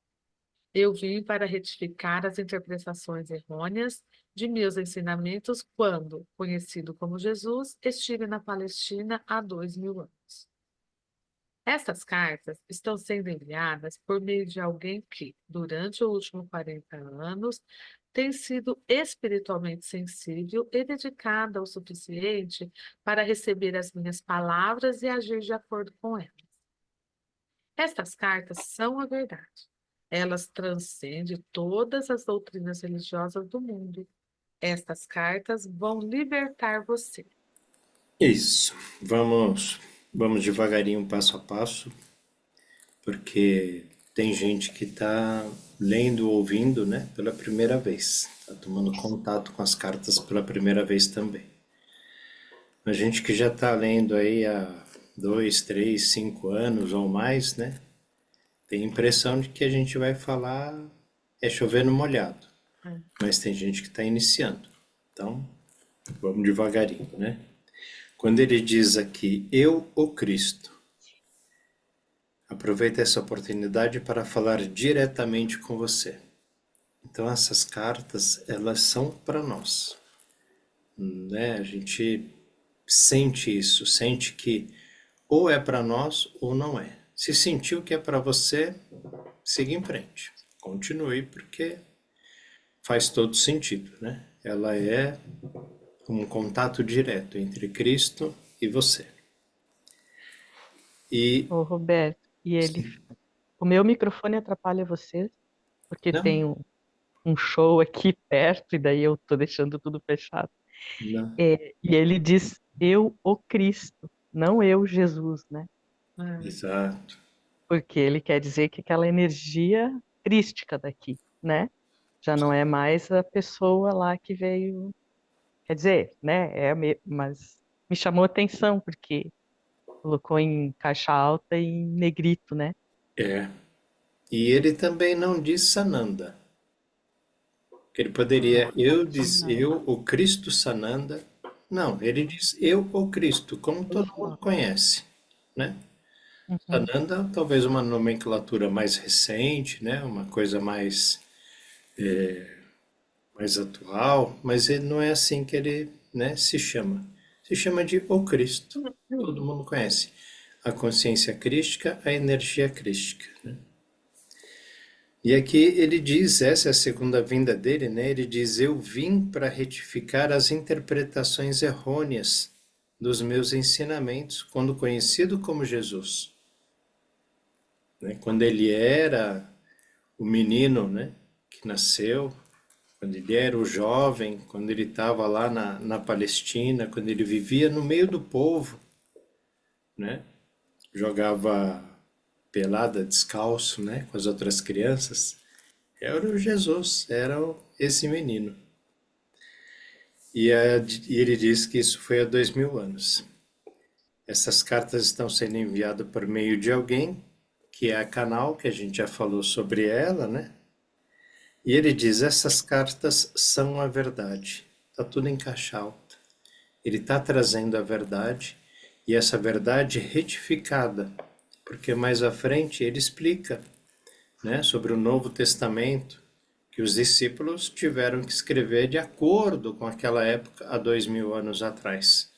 Eu vim para retificar as interpretações errôneas de meus ensinamentos quando, conhecido como Jesus, estive na Palestina há 2000 anos. Estas cartas estão sendo enviadas por meio de alguém que, durante os últimos 40 anos, tem sido espiritualmente sensível e dedicada o suficiente para receber as minhas palavras e agir de acordo com elas. Estas cartas são a verdade. Elas transcendem todas as doutrinas religiosas do mundo. Estas cartas vão libertar você. Isso. Vamos devagarinho, passo a passo, porque tem gente que está lendo, ouvindo, né, pela primeira vez. Está tomando contato com as cartas pela primeira vez também. A gente que já está lendo aí há 2, 3, 5 anos ou mais, né, tem a impressão de que a gente vai falar é chover no molhado. Mas tem gente que está iniciando. Então, vamos devagarinho, né? Quando ele diz aqui, eu, o Cristo, aproveita essa oportunidade para falar diretamente com você. Então, essas cartas, elas são para nós, né? A gente sente isso, sente que ou é para nós ou não é. Se sentiu que é para você, siga em frente. Continue, porque faz todo sentido, né? Ela é um contato direto entre Cristo e você. E Ô, Roberto, o meu microfone atrapalha vocês, porque não, tem um show aqui perto e daí eu tô deixando tudo fechado. não, E ele diz eu, o Cristo, não eu, Jesus, né? exato. Porque ele quer dizer que aquela energia crística daqui, né? Já não é mais a pessoa lá que veio, quer dizer, né? Mas me chamou a atenção, porque colocou em caixa alta e em negrito, né? É. E ele também não diz Sananda. Que ele poderia, eu, o Cristo Sananda. Não, ele diz eu, o Cristo, como todo mundo conhece, né? Uhum. Sananda, talvez uma nomenclatura mais recente, né? Uma coisa mais atual, mas ele não é assim que ele, né, se chama. Se chama de o Cristo. Todo mundo conhece. A consciência crística, a energia crística, né? E aqui ele diz, essa é a segunda vinda dele, né? Ele diz, eu vim para retificar as interpretações errôneas dos meus ensinamentos, quando conhecido como Jesus. Né? Quando ele era o menino, né, que nasceu, quando ele era o jovem, quando ele estava lá na Palestina, quando ele vivia no meio do povo, né? Jogava pelada, descalço, né, com as outras crianças. Era o Jesus, era esse menino. E ele diz que isso foi há 2000 anos. Essas cartas estão sendo enviadas por meio de alguém, que é a Canal, que a gente já falou sobre ela, né? E ele diz, essas cartas são a verdade. Está tudo em caixa alta. Ele está trazendo a verdade, e essa verdade retificada, porque mais à frente ele explica, né, sobre o Novo Testamento, que os discípulos tiveram que escrever de acordo com aquela época, há 2000 anos atrás.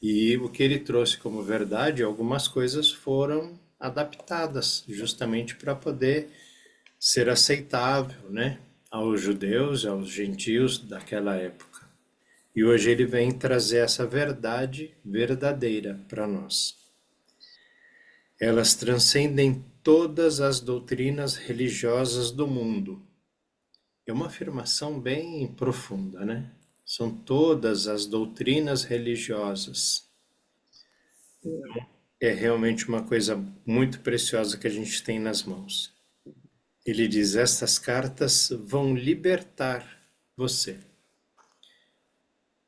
E o que ele trouxe como verdade, algumas coisas foram adaptadas, justamente para poder ser aceitável, né, aos judeus, aos gentios daquela época. E hoje ele vem trazer essa verdade verdadeira para nós. Elas transcendem todas as doutrinas religiosas do mundo. É uma afirmação bem profunda, né? São todas as doutrinas religiosas. É realmente uma coisa muito preciosa que a gente tem nas mãos. Ele diz: estas cartas vão libertar você.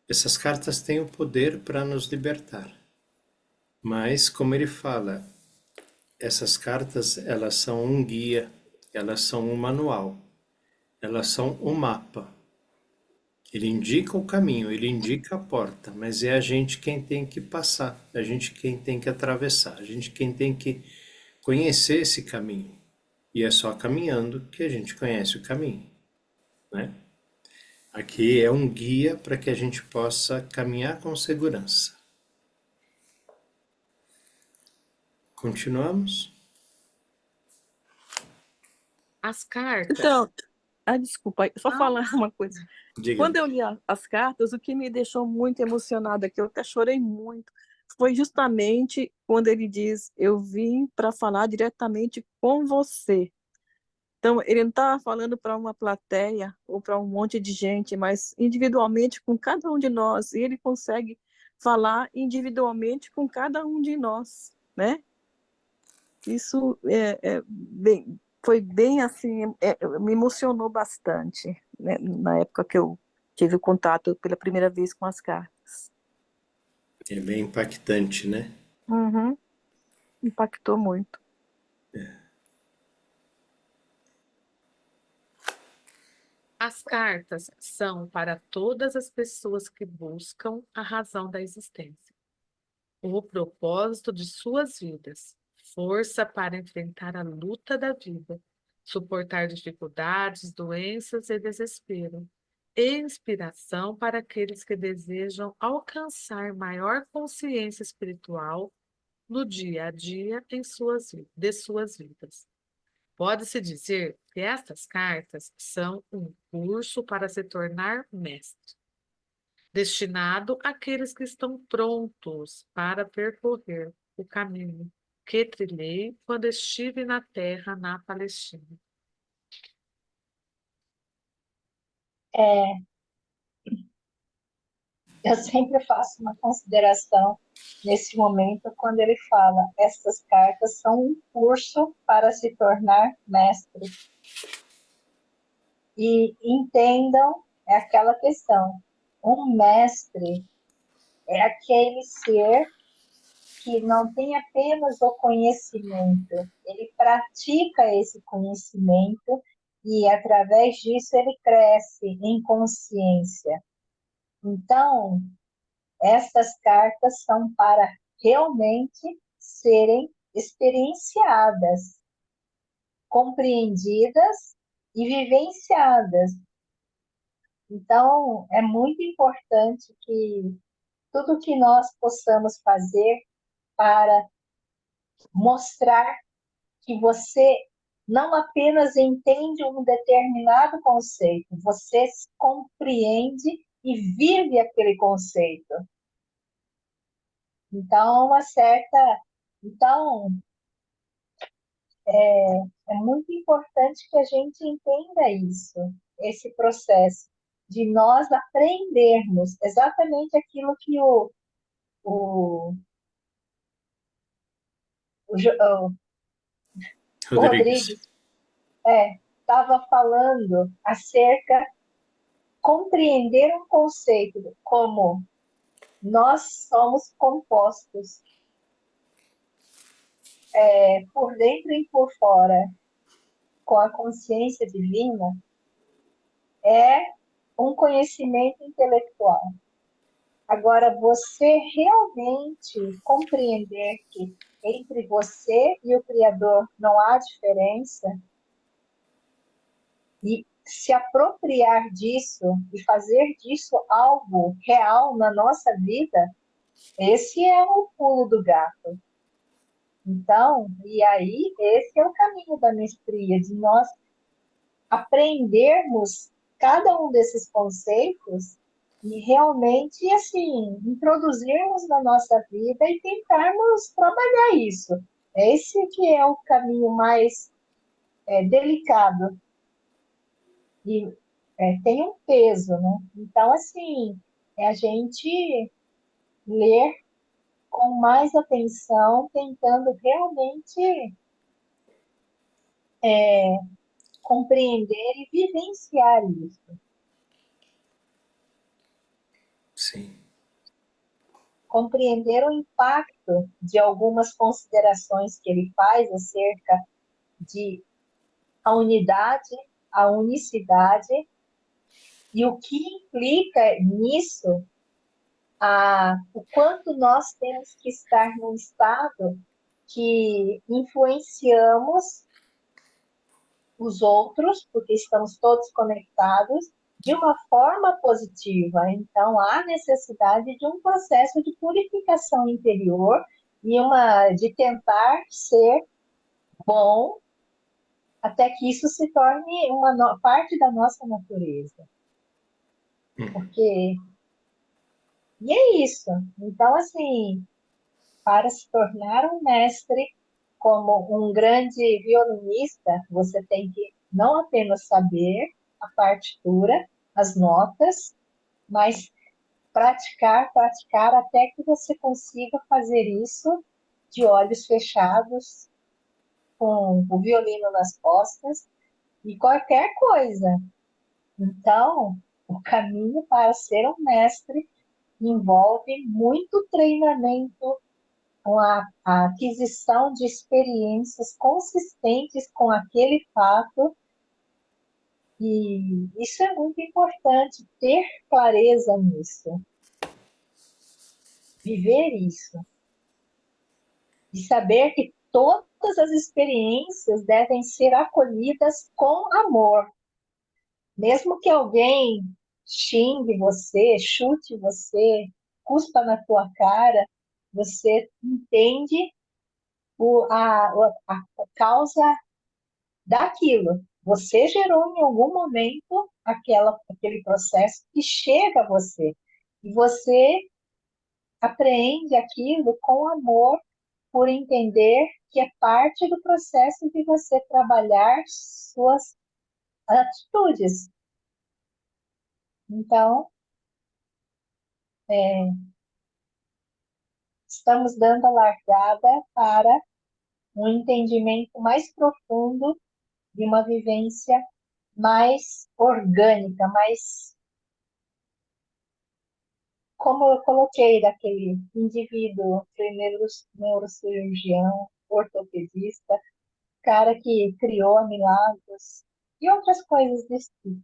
Essas cartas têm o poder para nos libertar. Mas, como ele fala, essas cartas, elas são um guia, elas são um manual, elas são um mapa. Ele indica o caminho, ele indica a porta, mas é a gente quem tem que passar, a gente quem tem que atravessar, a gente quem tem que conhecer esse caminho. E é só caminhando que a gente conhece o caminho, né? Aqui é um guia para que a gente possa caminhar com segurança. Continuamos? As cartas. Então, desculpa, só falar uma coisa. Diga. Quando eu li as cartas, o que me deixou muito emocionada, que eu até chorei muito, foi justamente quando ele diz: eu vim para falar diretamente com você. Então, ele não estava falando para uma plateia ou para um monte de gente, mas individualmente com cada um de nós. E ele consegue falar individualmente com cada um de nós, né? Isso foi bem assim, me emocionou bastante, né, na época que eu tive o contato pela primeira vez com as cartas. É bem impactante, né? Uhum. Impactou muito. As cartas são para todas as pessoas que buscam a razão da existência, o propósito de suas vidas, força para enfrentar a luta da vida, suportar dificuldades, doenças e desespero, e inspiração para aqueles que desejam alcançar maior consciência espiritual no dia a dia de suas vidas. Pode-se dizer que estas cartas são um curso para se tornar mestre, destinado àqueles que estão prontos para percorrer o caminho que trilhei quando estive na terra na Palestina. Eu sempre faço uma consideração nesse momento quando ele fala: estas cartas são um curso para se tornar mestre. E entendam, é aquela questão: um mestre é aquele ser que não tem apenas o conhecimento, ele pratica esse conhecimento e, através disso, ele cresce em consciência. Então, essas cartas são para realmente serem experienciadas, compreendidas e vivenciadas. Então, é muito importante que tudo que nós possamos fazer para mostrar que você não apenas entende um determinado conceito, você compreende e vive aquele conceito. Então, é muito importante que a gente entenda isso, esse processo de nós aprendermos exatamente aquilo que o, o Rodrigues. Rodrigues estava falando acerca compreender um conceito como nós somos compostos por dentro e por fora com a consciência divina é um conhecimento intelectual. Agora, você realmente compreender que entre você e o Criador não há diferença e se apropriar disso e fazer disso algo real na nossa vida, esse é o pulo do gato. Então, e aí, esse é o caminho da mestria, de nós aprendermos cada um desses conceitos e realmente, assim, introduzirmos na nossa vida e tentarmos trabalhar isso. Esse que é o caminho mais delicado e tem um peso, né? Então, assim, é a gente ler com mais atenção, tentando realmente compreender e vivenciar isso. Sim. Compreender o impacto de algumas considerações que ele faz acerca de a unidade, a unicidade, e o que implica nisso, o quanto nós temos que estar num estado que influenciamos os outros, porque estamos todos conectados, de uma forma positiva. Então, há necessidade de um processo de purificação interior e de tentar ser bom até que isso se torne uma parte da nossa natureza. Porque... E é isso. Então, assim, para se tornar um mestre, como um grande violinista, você tem que não apenas saber a partitura, as notas, mas praticar, praticar até que você consiga fazer isso de olhos fechados, com o violino nas costas e qualquer coisa. Então, o caminho para ser um mestre envolve muito treinamento, com a aquisição de experiências consistentes com aquele fato, e isso é muito importante, ter clareza nisso, viver isso, e saber que todas as experiências devem ser acolhidas com amor. Mesmo que alguém xingue você, chute você, cuspa na tua cara, você entende a causa daquilo. Você gerou em algum momento aquele processo que chega a você. E você apreende aquilo com amor, por entender que é parte do processo de você trabalhar suas atitudes. Então, estamos dando a largada para um entendimento mais profundo de uma vivência mais orgânica, mais, como eu coloquei, daquele indivíduo, primeiro neurocirurgião, ortopedista, cara que criou a Milagros e outras coisas desse tipo.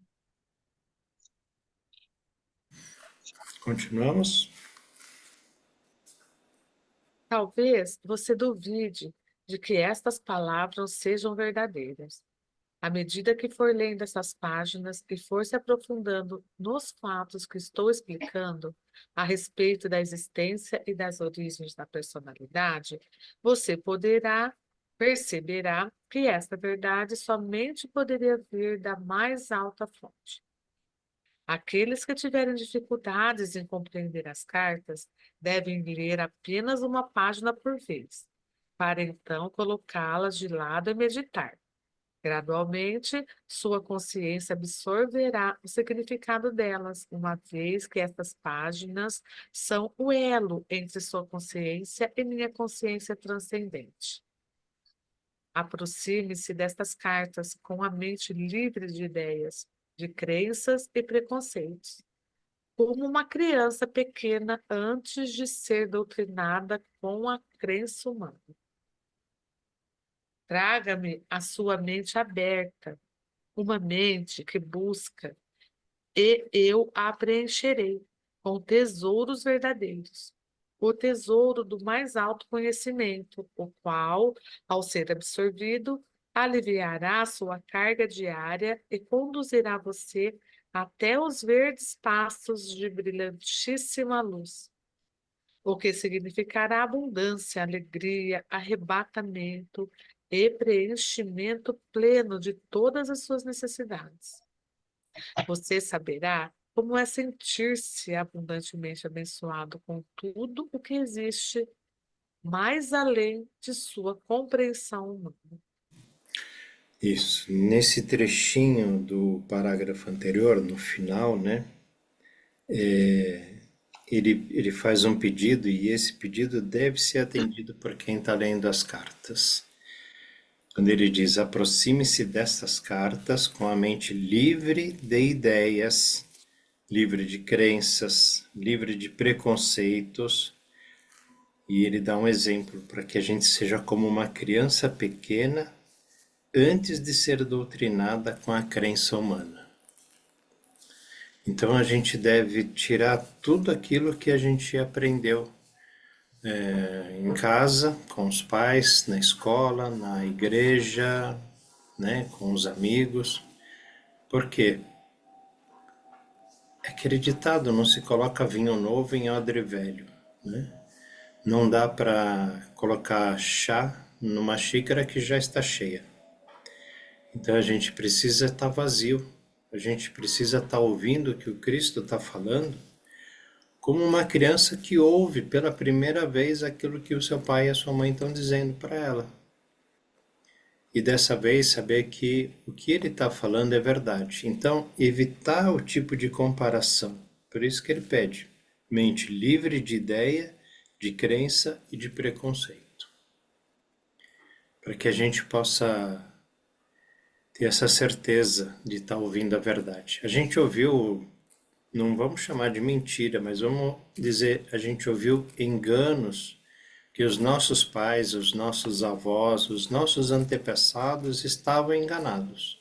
Continuamos? Talvez você duvide de que estas palavras sejam verdadeiras. À medida que for lendo essas páginas e for se aprofundando nos fatos que estou explicando a respeito da existência e das origens da personalidade, você perceberá que esta verdade somente poderia vir da mais alta fonte. Aqueles que tiverem dificuldades em compreender as cartas devem ler apenas uma página por vez, para então colocá-las de lado e meditar. Gradualmente, sua consciência absorverá o significado delas, uma vez que estas páginas são o elo entre sua consciência e minha consciência transcendente. Aproxime-se destas cartas com a mente livre de ideias, de crenças e preconceitos, como uma criança pequena antes de ser doutrinada com a crença humana. Traga-me a sua mente aberta, uma mente que busca, e eu a preencherei com tesouros verdadeiros, o tesouro do mais alto conhecimento, o qual, ao ser absorvido, aliviará sua carga diária e conduzirá você até os verdes pastos de brilhantíssima luz, o que significará abundância, alegria, arrebatamento e preenchimento pleno de todas as suas necessidades. Você saberá como é sentir-se abundantemente abençoado com tudo o que existe mais além de sua compreensão humana. Isso. Nesse trechinho do parágrafo anterior, no final, né? Ele faz um pedido e esse pedido deve ser atendido por quem está lendo as cartas. Quando ele diz: aproxime-se destas cartas com a mente livre de ideias, livre de crenças, livre de preconceitos. E ele dá um exemplo para que a gente seja como uma criança pequena antes de ser doutrinada com a crença humana. Então a gente deve tirar tudo aquilo que a gente aprendeu em casa, com os pais, na escola, na igreja, né, com os amigos. Por quê? É aquele ditado: não se coloca vinho novo em odre velho, né? Não dá para colocar chá numa xícara que já está cheia. Então a gente precisa estar vazio, a gente precisa estar ouvindo o que o Cristo está falando, como uma criança que ouve pela primeira vez aquilo que o seu pai e a sua mãe estão dizendo para ela. E dessa vez saber que o que ele está falando é verdade. Então, evitar o tipo de comparação. Por isso que ele pede mente livre de ideia, de crença e de preconceito. Para que a gente possa ter essa certeza de estar ouvindo a verdade. A gente ouviu, não vamos chamar de mentira, mas vamos dizer, a gente ouviu enganos que os nossos pais, os nossos avós, os nossos antepassados estavam enganados.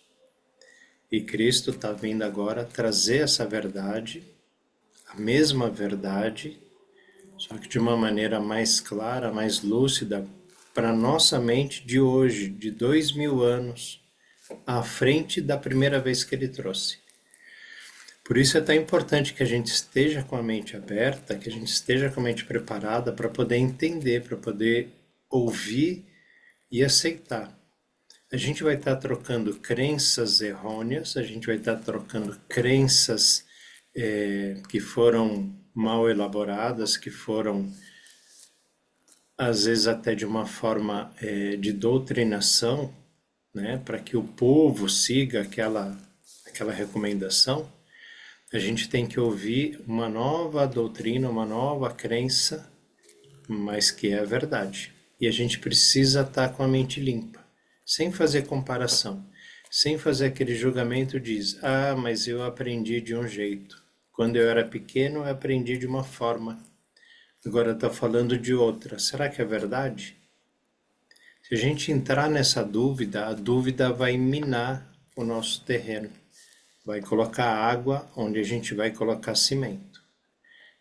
E Cristo está vindo agora trazer essa verdade, a mesma verdade, só que de uma maneira mais clara, mais lúcida, para a nossa mente de hoje, de 2000 anos, à frente da primeira vez que ele trouxe. Por isso é tão importante que a gente esteja com a mente aberta, que a gente esteja com a mente preparada para poder entender, para poder ouvir e aceitar. A gente vai estar trocando crenças errôneas, a gente vai estar trocando crenças que foram mal elaboradas, que foram, às vezes, até de uma forma de doutrinação, né, para que o povo siga aquela recomendação. A gente tem que ouvir uma nova doutrina, uma nova crença, mas que é a verdade. E a gente precisa estar com a mente limpa, sem fazer comparação, sem fazer aquele julgamento diz: ah, mas eu aprendi de um jeito. Quando eu era pequeno, eu aprendi de uma forma. Agora está falando de outra. Será que é verdade? Se a gente entrar nessa dúvida, a dúvida vai minar o nosso terreno. Vai colocar água onde a gente vai colocar cimento.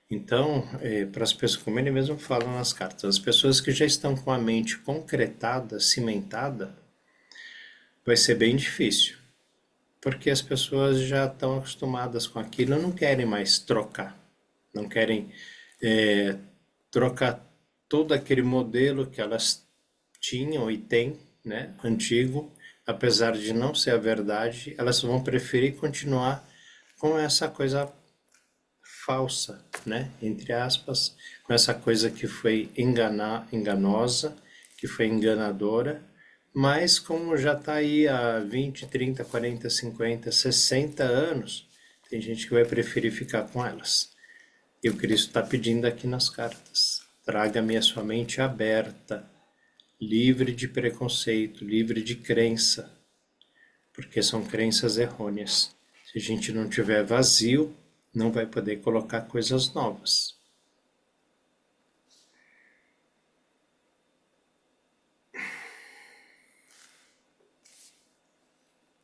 Então, para as pessoas, como ele mesmo fala nas cartas, as pessoas que já estão com a mente concretada, cimentada, vai ser bem difícil. Porque as pessoas já estão acostumadas com aquilo e não querem mais trocar. Não querem trocar todo aquele modelo que elas tinham e têm, né, antigo, apesar de não ser a verdade, elas vão preferir continuar com essa coisa falsa, né, entre aspas, com essa coisa que foi enganosa, que foi enganadora, mas como já está aí há 20, 30, 40, 50, 60 anos, tem gente que vai preferir ficar com elas. E o Cristo está pedindo aqui nas cartas: traga-me a sua mente aberta, livre de preconceito, livre de crença, porque são crenças errôneas. Se a gente não tiver vazio, não vai poder colocar coisas novas.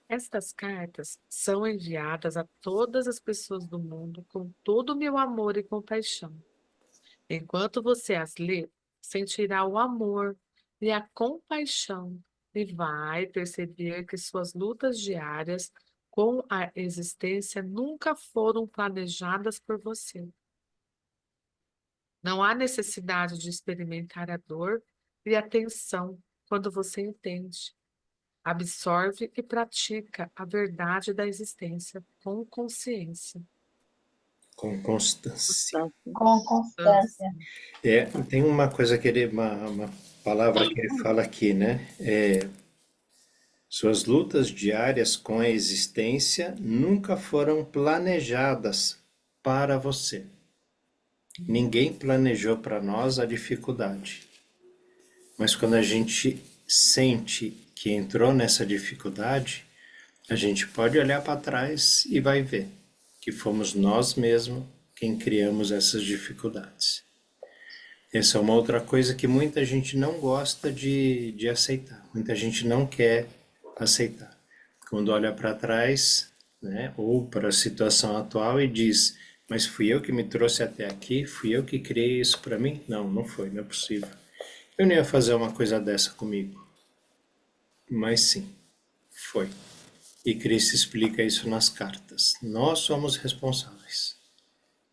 Estas cartas são enviadas a todas as pessoas do mundo com todo o meu amor e compaixão. Enquanto você as lê, sentirá o amor e a compaixão e vai perceber que suas lutas diárias com a existência nunca foram planejadas por você. Não há necessidade de experimentar a dor e a tensão quando você entende, absorve e pratica a verdade da existência com consciência. Com constância. Com constância. Tem uma coisa que uma palavra que ele fala aqui, né? Suas lutas diárias com a existência nunca foram planejadas para você. Ninguém planejou para nós a dificuldade. Mas quando a gente sente que entrou nessa dificuldade, a gente pode olhar para trás e vai ver que fomos nós mesmos quem criamos essas dificuldades. Essa é uma outra coisa que muita gente não gosta de aceitar. Muita gente não quer aceitar. Quando olha para trás, né, ou para a situação atual e diz, mas fui eu que me trouxe até aqui? Fui eu que criei isso para mim? Não, não foi, não é possível. Eu não ia fazer uma coisa dessa comigo. Mas sim, foi. E Cristo explica isso nas cartas. Nós somos responsáveis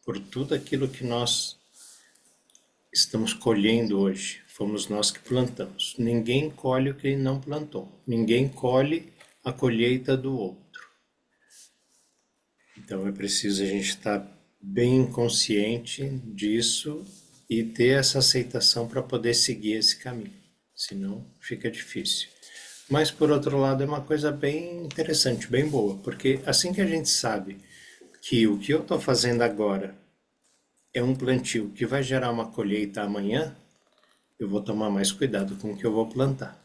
por tudo aquilo que nós estamos colhendo hoje. Fomos nós que plantamos. Ninguém colhe o que ele não plantou. Ninguém colhe a colheita do outro. Então é preciso a gente estar bem consciente disso e ter essa aceitação para poder seguir esse caminho. Senão fica difícil. Mas por outro lado é uma coisa bem interessante, bem boa, porque assim que a gente sabe que o que eu estou fazendo agora é um plantio que vai gerar uma colheita amanhã, eu vou tomar mais cuidado com o que eu vou plantar.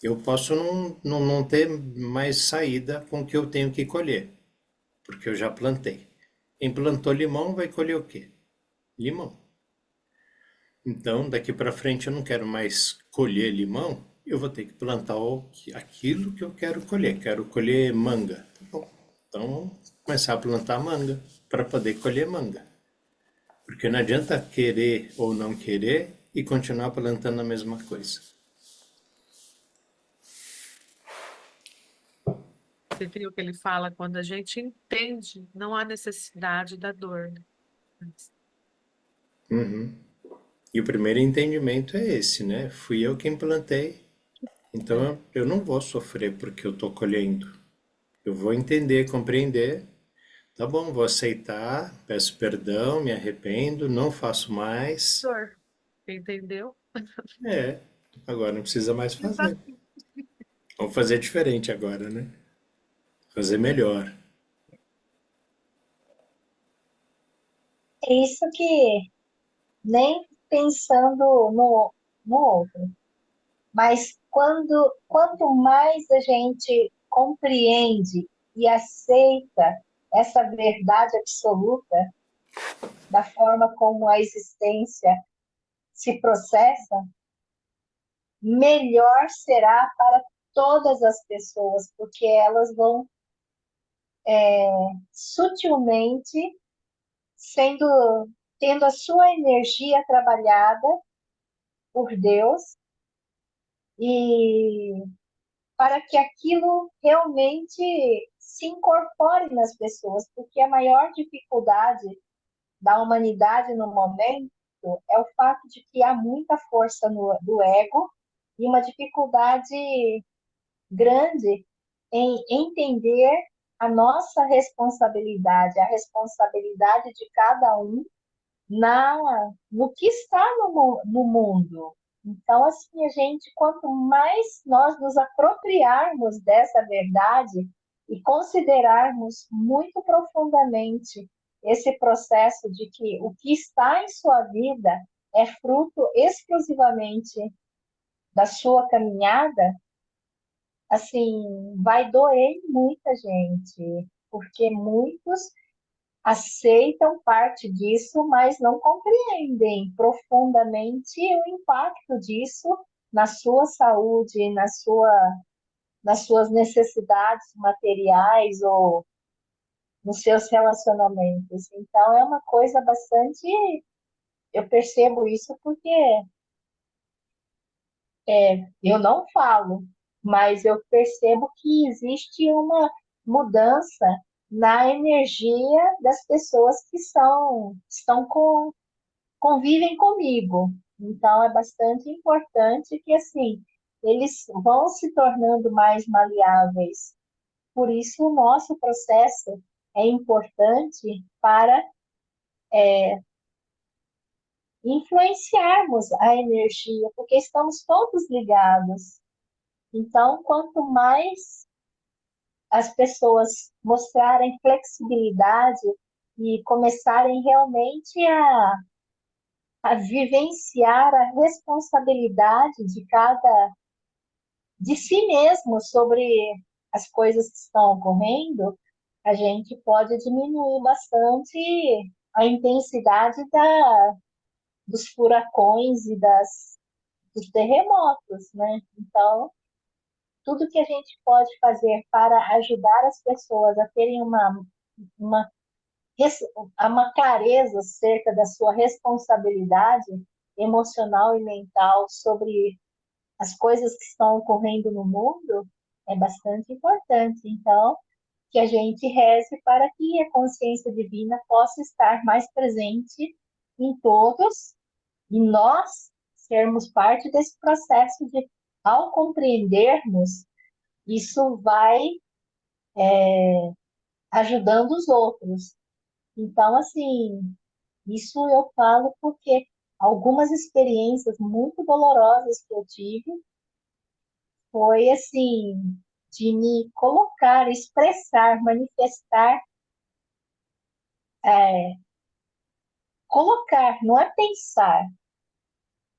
Eu posso não ter mais saída com o que eu tenho que colher, porque eu já plantei. Quem plantou limão vai colher o quê? Limão. Então, daqui para frente eu não quero mais colher limão, eu vou ter que plantar aquilo que eu quero colher. Quero colher manga. Tá bom. Então, vamos começar a plantar manga para poder colher manga. Porque não adianta querer ou não querer e continuar plantando a mesma coisa. Você viu que ele fala, quando a gente entende, não há necessidade da dor, né? Uhum. E o primeiro entendimento é esse, né? Fui eu quem plantei, então eu não vou sofrer porque eu estou colhendo. Eu vou entender, compreender. Tá bom, vou aceitar, peço perdão, me arrependo, não faço mais. Dor. Entendeu? Agora não precisa mais fazer. Vamos fazer diferente agora, né? Fazer melhor. É isso que nem pensando no outro, mas quanto mais a gente compreende e aceita essa verdade absoluta da forma como a existência se processa, melhor será para todas as pessoas, porque elas vão sutilmente tendo a sua energia trabalhada por Deus e para que aquilo realmente se incorpore nas pessoas, porque a maior dificuldade da humanidade no momento é o fato de que há muita força do ego e uma dificuldade grande em entender a nossa responsabilidade, a responsabilidade de cada um no que está no mundo. Então, assim, quanto mais nós nos apropriarmos dessa verdade e considerarmos muito profundamente esse processo de que o que está em sua vida é fruto exclusivamente da sua caminhada, assim, vai doer em muita gente, porque muitos aceitam parte disso, mas não compreendem profundamente o impacto disso na sua saúde, nas suas necessidades materiais ou nos seus relacionamentos. Então, é uma coisa bastante. Eu percebo isso porque eu não falo, mas eu percebo que existe uma mudança na energia das pessoas que convivem comigo. Então, é bastante importante que, assim, eles vão se tornando mais maleáveis. Por isso, o nosso processo é importante para influenciarmos a energia, porque estamos todos ligados. Então, quanto mais as pessoas mostrarem flexibilidade e começarem realmente a vivenciar a responsabilidade de si mesmo sobre as coisas que estão ocorrendo, a gente pode diminuir bastante a intensidade dos furacões e dos terremotos, né? Então, tudo que a gente pode fazer para ajudar as pessoas a terem uma, uma clareza acerca da sua responsabilidade emocional e mental sobre as coisas que estão ocorrendo no mundo é bastante importante. Então, que a gente reze para que a consciência divina possa estar mais presente em todos e nós sermos parte desse processo de, ao compreendermos, isso vai ajudando os outros. Então, assim, isso eu falo porque algumas experiências muito dolorosas que eu tive foi assim, de me colocar, expressar, manifestar, colocar, não é pensar,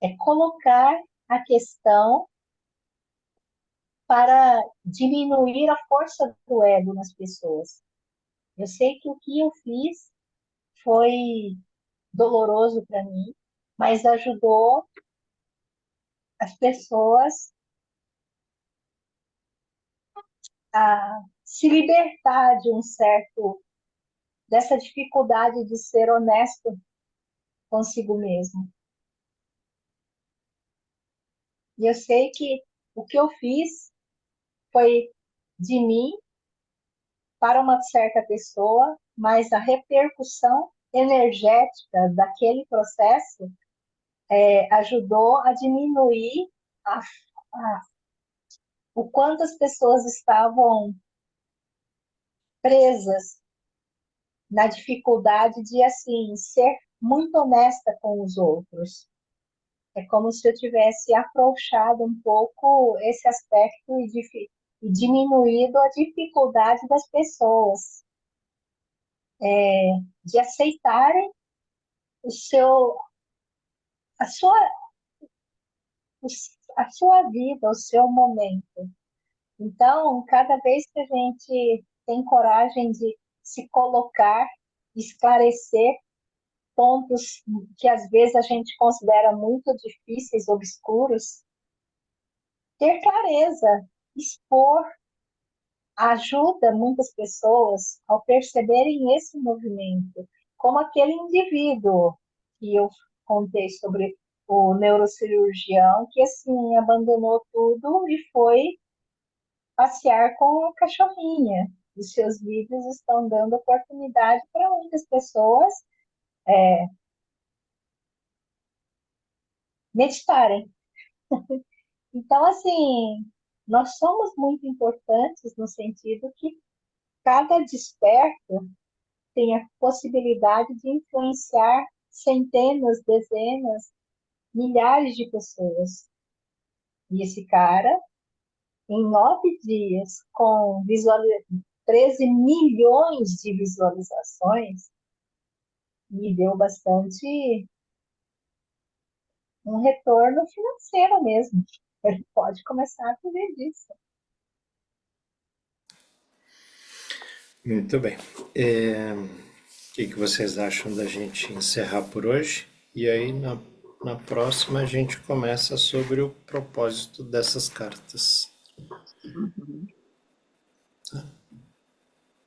é colocar a questão para diminuir a força do ego nas pessoas. Eu sei que o que eu fiz foi doloroso para mim, mas ajudou as pessoas a se libertar de dessa dificuldade de ser honesto consigo mesmo. E eu sei que o que eu fiz foi de mim para uma certa pessoa, mas a repercussão energética daquele processo ajudou a diminuir a, a, o quanto as pessoas estavam presas na dificuldade de, assim, ser muito honesta com os outros. É como se eu tivesse afrouxado um pouco esse aspecto e diminuído a dificuldade das pessoas de aceitarem o seu, a sua, a sua vida, o seu momento. Então, cada vez que a gente tem coragem de se colocar, esclarecer pontos que às vezes a gente considera muito difíceis, obscuros, ter clareza, expor, ajuda muitas pessoas ao perceberem esse movimento, como aquele indivíduo que eu contei sobre o neurocirurgião que assim abandonou tudo e foi passear com a cachorrinha. Os seus vídeos estão dando oportunidade para muitas pessoas meditarem. Então, assim, nós somos muito importantes no sentido que cada desperto tem a possibilidade de influenciar centenas, dezenas, milhares de pessoas. E esse cara, em 9 dias, com 13 milhões de visualizações, me deu bastante um retorno financeiro mesmo. Ele pode começar a viver disso. Muito bem. O que vocês acham da gente encerrar por hoje? E aí, na próxima, a gente começa sobre o propósito dessas cartas.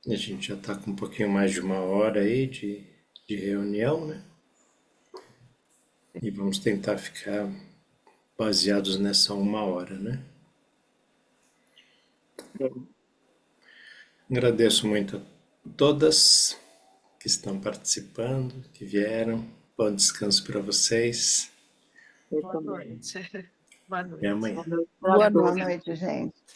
A gente já está com um pouquinho mais de 1 hora aí de reunião, né? E vamos tentar ficar baseados nessa 1 hora, né? Agradeço muito a todas que estão participando, que vieram. Bom descanso para vocês. Eu Boa também. noite. Boa Até noite. amanhã. Boa noite pra Boa todos. noite. Boa noite, gente.